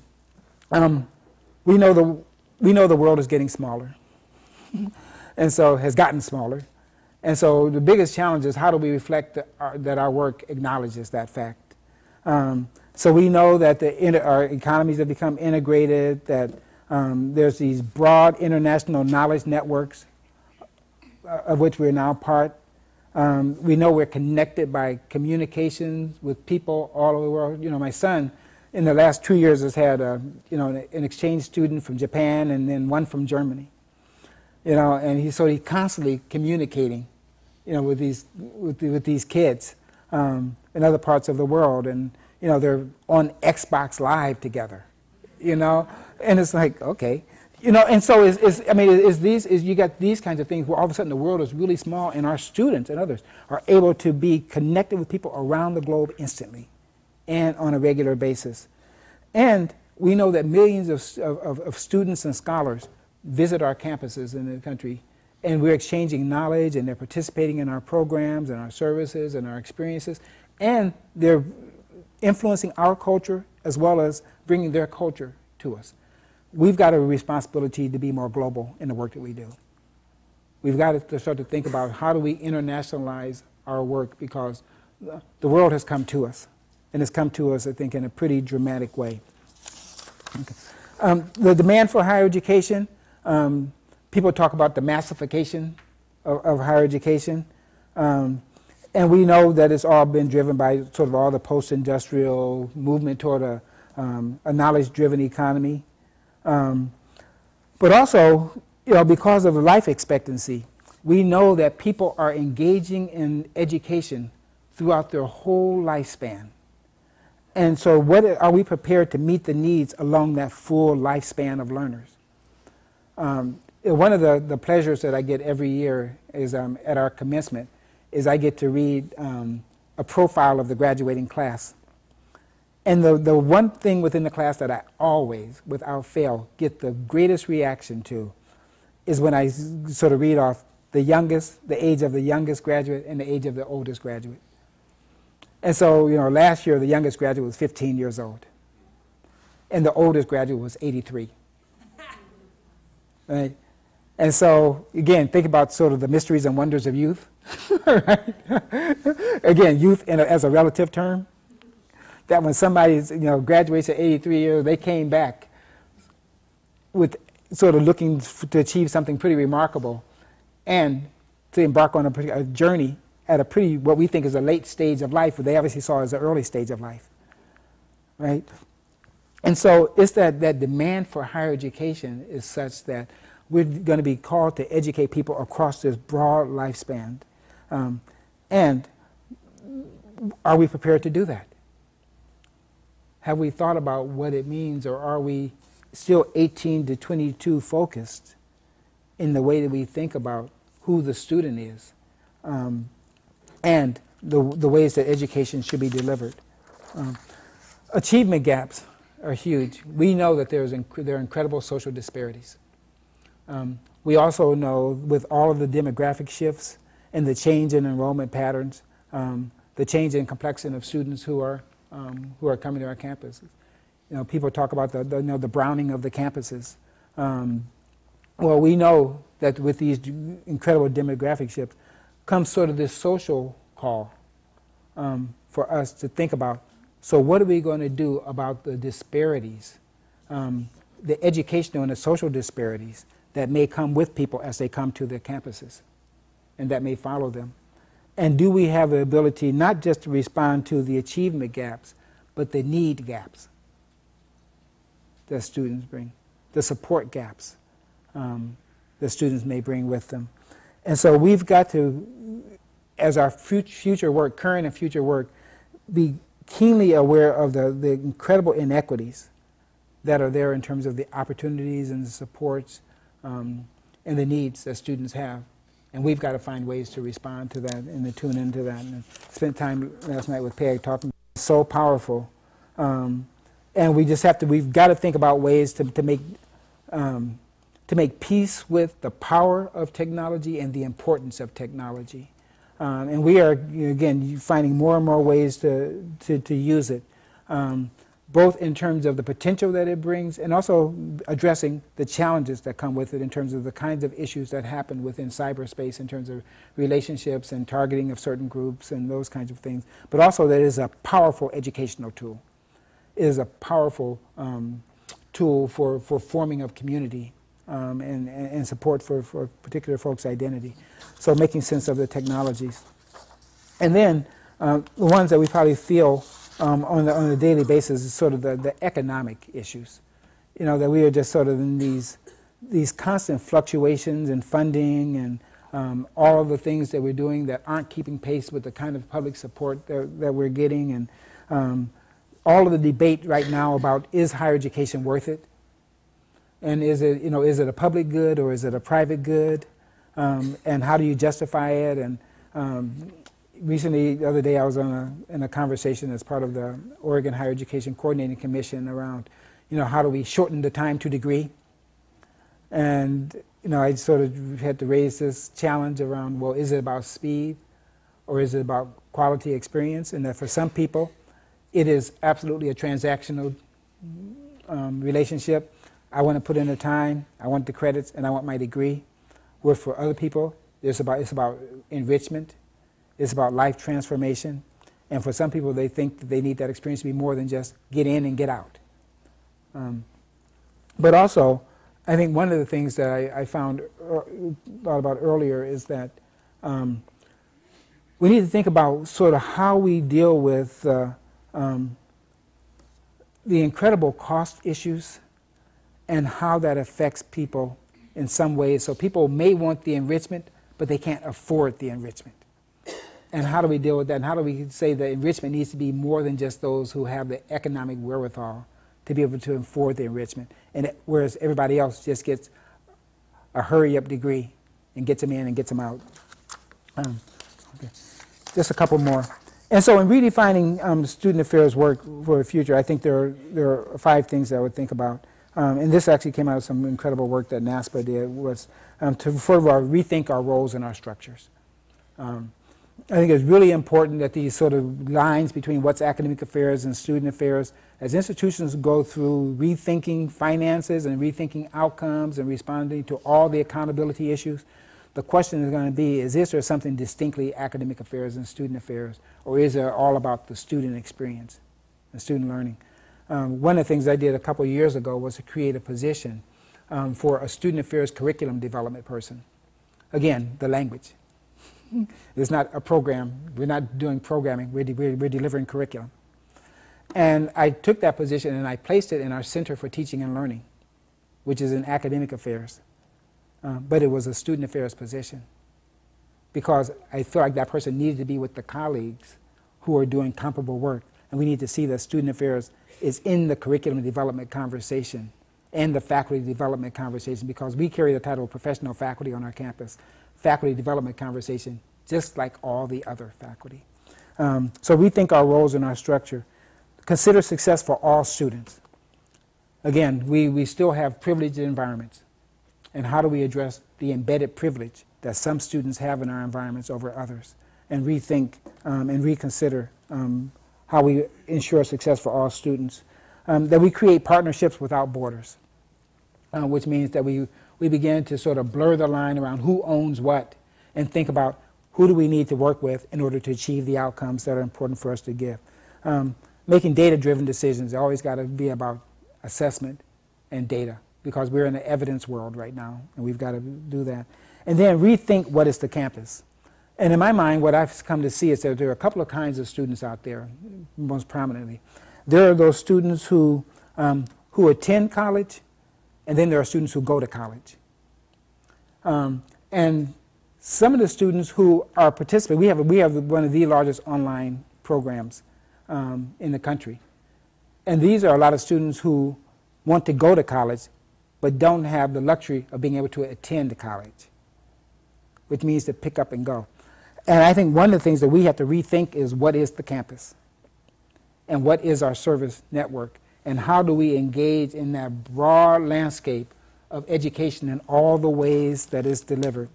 [SPEAKER 2] we know the world is getting smaller, and so has gotten smaller. And so the biggest challenge is how do we reflect that our work acknowledges that fact. So we know that our economies have become integrated, that there's these broad international knowledge networks of which we're now part. We know we're connected by communications with people all over the world. You know, my son, in the last 2 years, has had an exchange student from Japan and then one from Germany. You know, and he's constantly communicating, you know, with these kids in other parts of the world, and you know, they're on Xbox Live together, you know, and it's like, okay, you know, and so you got these kinds of things where all of a sudden the world is really small, and our students and others are able to be connected with people around the globe instantly and on a regular basis. And we know that millions of students and scholars visit our campuses in the country, and we're exchanging knowledge, and they're participating in our programs and our services and our experiences, and they're influencing our culture as well as bringing their culture to us. We've got a responsibility to be more global in the work that we do. We've got to start to think about how do we internationalize our work, because the world has come to us, and it's come to us, I think, in a pretty dramatic way. Okay. The demand for higher education, people talk about the massification of higher education, and we know that it's all been driven by sort of all the post-industrial movement toward a knowledge-driven economy. But also, you know, because of the life expectancy, we know that people are engaging in education throughout their whole lifespan. And so are we prepared to meet the needs along that full lifespan of learners? One of the pleasures that I get every year is at our commencement is I get to read a profile of the graduating class. And the one thing within the class that I always, without fail, get the greatest reaction to is when I sort of read off the age of the youngest graduate and the age of the oldest graduate. And so, you know, last year the youngest graduate was 15 years old, and the oldest graduate was 83. Right? And so, again, think about sort of the mysteries and wonders of youth. Right? Again, youth as a relative term. That when somebody graduates at 83 years, they came back with sort of looking to achieve something pretty remarkable, and to embark on a journey at a pretty, what we think is a late stage of life, but they obviously saw as an early stage of life, right? And so it's that demand for higher education is such that we're going to be called to educate people across this broad lifespan. And are we prepared to do that? Have we thought about what it means, or are we still 18 to 22 focused in the way that we think about who the student is, and the ways that education should be delivered? Achievement gaps are huge. We know that there are incredible social disparities. We also know, with all of the demographic shifts and the change in enrollment patterns, the change in complexion of students who are coming to our campuses. You know, people talk about the browning of the campuses. Well, we know that with these incredible demographic shifts comes sort of this social call for us to think about, so what are we going to do about the disparities, the educational and the social disparities that may come with people as they come to their campuses and that may follow them? And do we have the ability not just to respond to the achievement gaps, but the need gaps that students bring, the support gaps that students may bring with them? And so we've got to, as our future work, current and future work, be keenly aware of the incredible inequities that are there in terms of the opportunities and the supports and the needs that students have. And we've got to find ways to respond to that and to tune into that. And I spent time last night with Peg talking. It's so powerful. And we just have to, we've got to think about ways to make peace with the power of technology and the importance of technology. And we are, again, finding more and more ways to use it, both in terms of the potential that it brings and also addressing the challenges that come with it in terms of the kinds of issues that happen within cyberspace in terms of relationships and targeting of certain groups and those kinds of things. But also that it is a powerful educational tool. It is a powerful tool for forming of community and support for particular folks' identity. So making sense of the technologies. And then the ones that we probably feel on a daily basis is sort of the economic issues. You know, that we are just sort of in these constant fluctuations in funding and all of the things that we're doing that aren't keeping pace with the kind of public support that we're getting, and all of the debate right now about is higher education worth it? And is it, you know, is it a public good or is it a private good? And how do you justify it? And recently, the other day, I was in a conversation as part of the Oregon Higher Education Coordinating Commission around, you know, how do we shorten the time to degree? And, you know, I sort of had to raise this challenge around, well, is it about speed or is it about quality experience? And that for some people, it is absolutely a transactional relationship. I want to put in the time, I want the credits, and I want my degree. Where for other people, it's about enrichment, it's about life transformation, and for some people, they think that they need that experience to be more than just get in and get out. But also, I think one of the things that I thought about earlier is that we need to think about sort of how we deal with the incredible cost issues and how that affects people in some ways. So people may want the enrichment, but they can't afford the enrichment. And how do we deal with that? And how do we say that enrichment needs to be more than just those who have the economic wherewithal to be able to afford the enrichment, and whereas everybody else just gets a hurry-up degree and gets them in and gets them out. Okay. Just a couple more. And so in redefining student affairs work for the future, I think there are 5 things that I would think about. And this actually came out of some incredible work that NASPA did, was to further rethink our roles and our structures. I think it's really important that these sort of lines between what's academic affairs and student affairs, as institutions go through rethinking finances and rethinking outcomes and responding to all the accountability issues, the question is going to be, is there something distinctly academic affairs and student affairs, or is it all about the student experience and student learning? One of the things I did a couple of years ago was to create a position for a student affairs curriculum development person. Again, the language. It's not a program. We're not doing programming. We're delivering curriculum. And I took that position and I placed it in our Center for Teaching and Learning, which is in academic affairs. But it was a student affairs position because I feel like that person needed to be with the colleagues who are doing comparable work. And we need to see that student affairs is in the curriculum development conversation and the faculty development conversation, because we carry the title of professional faculty on our campus. Faculty development conversation, just like all the other faculty. So rethink our roles in our structure. Consider success for all students. Again, we still have privileged environments. And how do we address the embedded privilege that some students have in our environments over others? And rethink and reconsider how we ensure success for all students. That we create partnerships without borders, which means that we begin to sort of blur the line around who owns what and think about who do we need to work with in order to achieve the outcomes that are important for us to give. Making data-driven decisions always got to be about assessment and data, because we're in the evidence world right now, and we've got to do that. And then rethink what is the campus. And in my mind, what I've come to see is that there are a couple of kinds of students out there, most prominently. There are those students who attend college, and then there are students who go to college. And some of the students who are participating, we have one of the largest online programs in the country. And these are a lot of students who want to go to college but don't have the luxury of being able to attend college, which means to pick up and go. And I think one of the things that we have to rethink is what is the campus and what is our service network and how do we engage in that broad landscape of education in all the ways that it's delivered.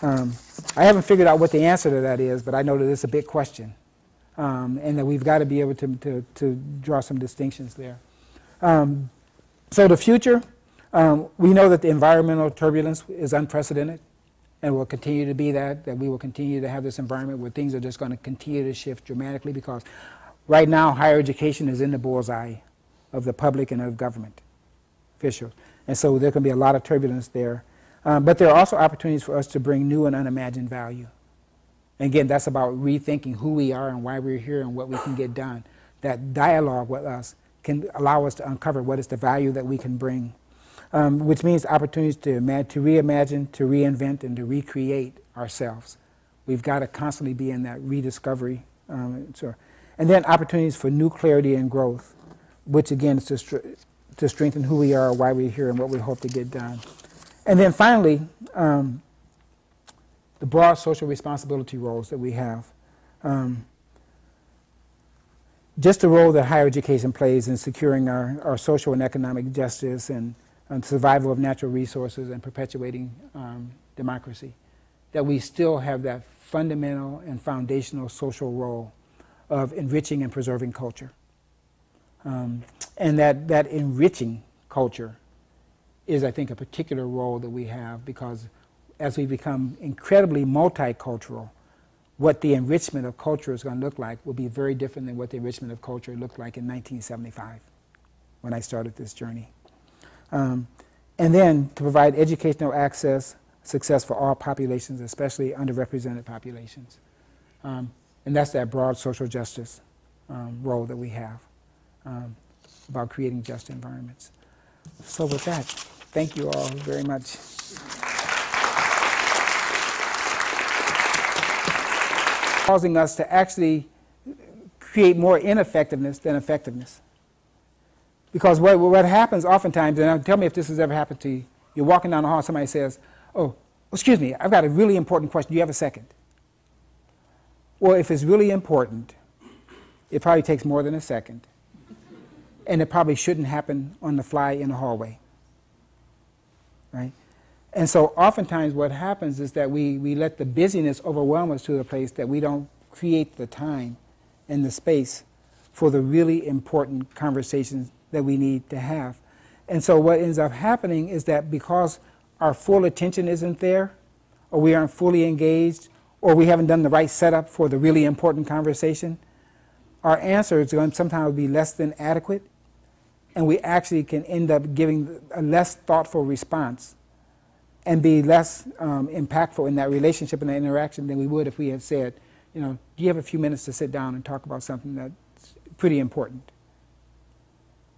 [SPEAKER 2] I haven't figured out what the answer to that is, but I know that it's a big question and that we've got to be able to draw some distinctions there. So the future, we know that the environmental turbulence is unprecedented and will continue to be that we will continue to have this environment where things are just going to continue to shift dramatically because right now higher education is in the bullseye of the public and of government officials. And so there can be a lot of turbulence there. But there are also opportunities for us to bring new and unimagined value. And again, that's about rethinking who we are and why we're here and what we can get done. That dialogue with us can allow us to uncover what is the value that we can bring, which means opportunities to reimagine, to reinvent, and to recreate ourselves. We've got to constantly be in that rediscovery. And then opportunities for new clarity and growth, which again is to strengthen who we are, why we're here, and what we hope to get done. And then finally, the broad social responsibility roles that we have. Just the role that higher education plays in securing our social and economic justice and survival of natural resources and perpetuating democracy. That we still have that fundamental and foundational social role of enriching and preserving culture. And that enriching culture is, I think, a particular role that we have because as we become incredibly multicultural, what the enrichment of culture is going to look like will be very different than what the enrichment of culture looked like in 1975 when I started this journey. And then to provide educational success for all populations, especially underrepresented populations. And that's that broad social justice role that we have about creating just environments. So with that, thank you all very much. Causing us to actually create more ineffectiveness than effectiveness. Because what happens oftentimes, and tell me if this has ever happened to you, you're walking down the hall, somebody says, oh, excuse me, I've got a really important question, do you have a second? Well, if it's really important, it probably takes more than a second. And it probably shouldn't happen on the fly in the hallway, right? And so oftentimes what happens is that we let the busyness overwhelm us to a place that we don't create the time and the space for the really important conversations that we need to have. And so what ends up happening is that because our full attention isn't there, or we aren't fully engaged, or we haven't done the right setup for the really important conversation, our answer is going to sometimes be less than adequate, and we actually can end up giving a less thoughtful response and be less impactful in that relationship and that interaction than we would if we had said, you know, do you have a few minutes to sit down and talk about something that's pretty important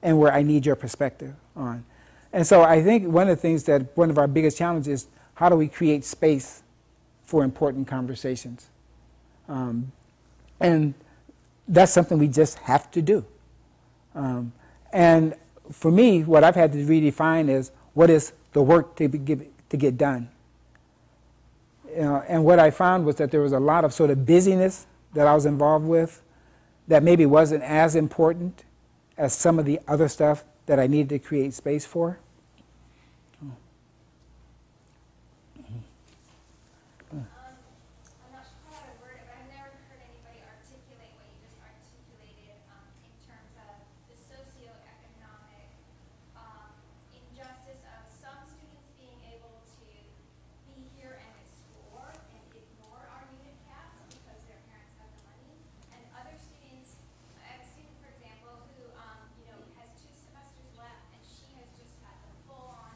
[SPEAKER 2] and where I need your perspective on. And so I think one of the things that one of our biggest challenges is how do we create space for important conversations? And that's something we just have to do. And for me, what I've had to redefine is what is the work to get done. You know, and what I found was that there was a lot of sort of busyness that I was involved with that maybe wasn't as important as some of the other stuff that I needed to create space for.
[SPEAKER 3] I'm not sure how to word it, but I've never heard anybody articulate what you just articulated in terms of the socioeconomic injustice of some students being able to be here and explore and ignore our unit caps because their parents have the money, and other students, I have a student, for example, who has 2 semesters left, and she has just had the full-on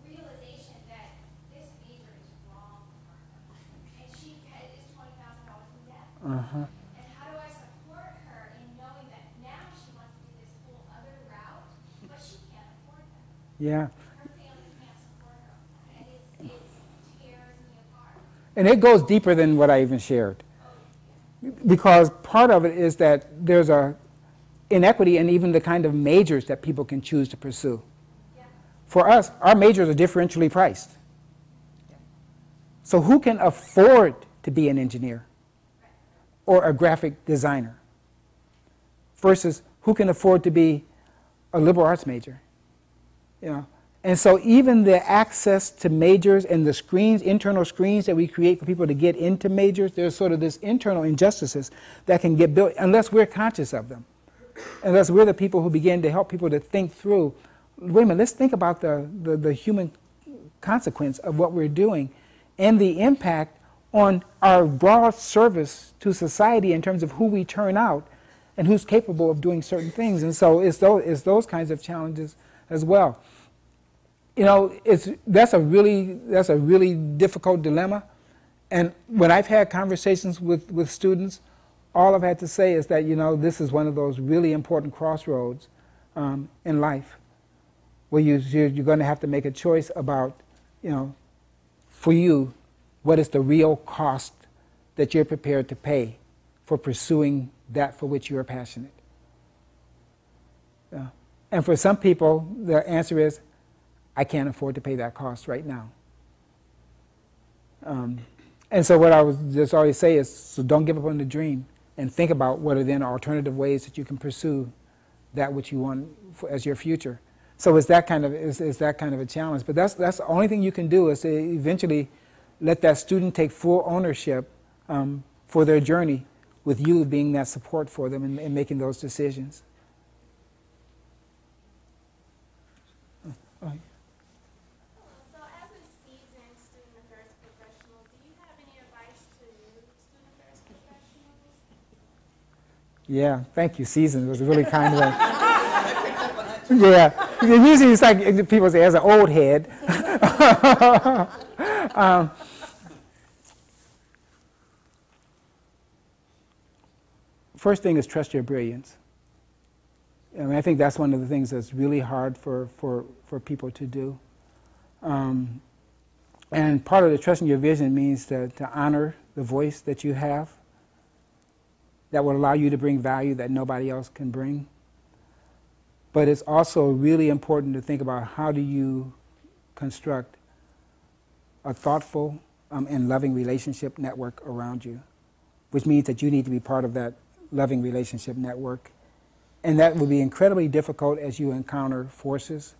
[SPEAKER 3] realization that this major is wrong for her, and she is $20,000 in debt. And how do I support her in knowing that now she wants to do this whole other route, but she can't afford that?
[SPEAKER 2] Yeah.
[SPEAKER 3] Her family can't support her, and it tears me apart.
[SPEAKER 2] And it goes deeper than what I even shared. Because part of it is that there's a inequity in even the kind of majors that people can choose to pursue. For us, our majors are differentially priced. So who can afford to be an engineer or a graphic designer versus who can afford to be a liberal arts major? You know? And so even the access to majors and the screens, internal screens that we create for people to get into majors, there's sort of this internal injustices that can get built unless we're conscious of them. Unless we're the people who begin to help people to think through, wait a minute, let's think about the human consequence of what we're doing and the impact on our broad service to society in terms of who we turn out and who's capable of doing certain things. And so it's those kinds of challenges as well. You know, that's a really difficult dilemma. And when I've had conversations with students, all I've had to say is that, you know, this is one of those really important crossroads in life where you're going to have to make a choice about, you know, for you, what is the real cost that you're prepared to pay for pursuing that for which you are passionate. And for some people, the answer is, I can't afford to pay that cost right now. And so what I would just always say is, so don't give up on the dream and think about what are then alternative ways that you can pursue that which you want as your future. So it's that kind of a challenge. But that's the only thing you can do is to eventually let that student take full ownership for their journey, with you being that support for them in making those decisions.
[SPEAKER 4] So as a seasoned student affairs professional, do you have any advice to new student affairs professionals?
[SPEAKER 2] Yeah, thank you. Seasoned was a really kind word. Yeah, usually it's like people say, as an old head. First thing is trust your brilliance. I mean, I think that's one of the things that's really hard for people to do. And part of the trusting your vision means to honor the voice that you have that will allow you to bring value that nobody else can bring. But it's also really important to think about how do you construct a thoughtful and loving relationship network around you, which means that you need to be part of that loving relationship network. And that will be incredibly difficult as you encounter forces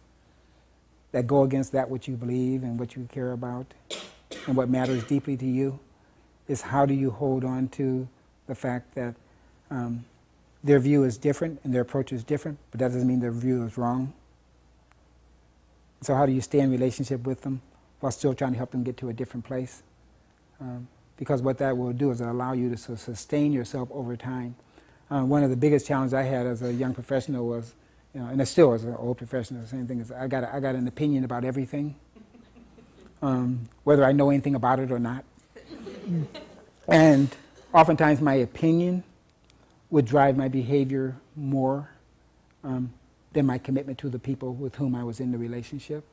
[SPEAKER 2] that go against that which you believe and what you care about and what matters deeply to you, is how do you hold on to the fact that their view is different and their approach is different, but that doesn't mean their view is wrong. So how do you stay in relationship with them while still trying to help them get to a different place? Because what that will do is allow you to sustain yourself over time. One of the biggest challenges I had as a young professional was, you know, and I still as an old professional, the same thing is I got an opinion about everything, whether I know anything about it or not. And oftentimes my opinion would drive my behavior more than my commitment to the people with whom I was in the relationship.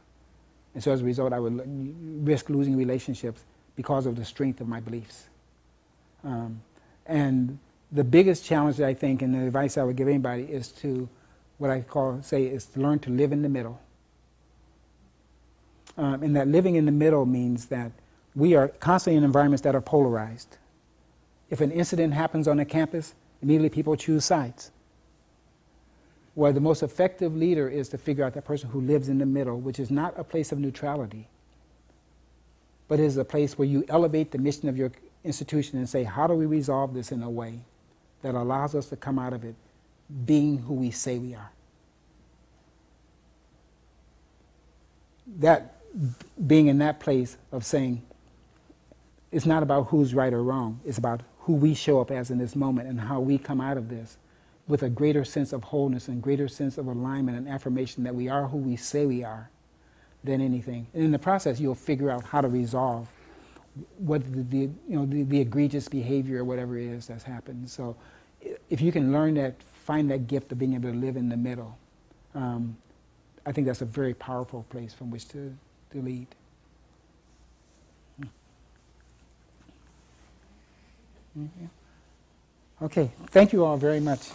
[SPEAKER 2] And so as a result, I would risk losing relationships because of the strength of my beliefs. And the biggest challenge that I think, and the advice I would give anybody, is to, what I is to learn to live in the middle. And that living in the middle means that we are constantly in environments that are polarized. If an incident happens on a campus, immediately people choose sides. Where the most effective leader is to figure out that person who lives in the middle, which is not a place of neutrality, but is a place where you elevate the mission of your institution and say, how do we resolve this in a way that allows us to come out of it being who we say we are? That being in that place of saying, it's not about who's right or wrong, it's about who we show up as in this moment and how we come out of this with a greater sense of wholeness and greater sense of alignment and affirmation that we are who we say we are than anything. And in the process, you'll figure out how to resolve what the egregious behavior or whatever it is that's happened. So if you can learn that, find that gift of being able to live in the middle, I think that's a very powerful place from which to lead. Okay, thank you all very much.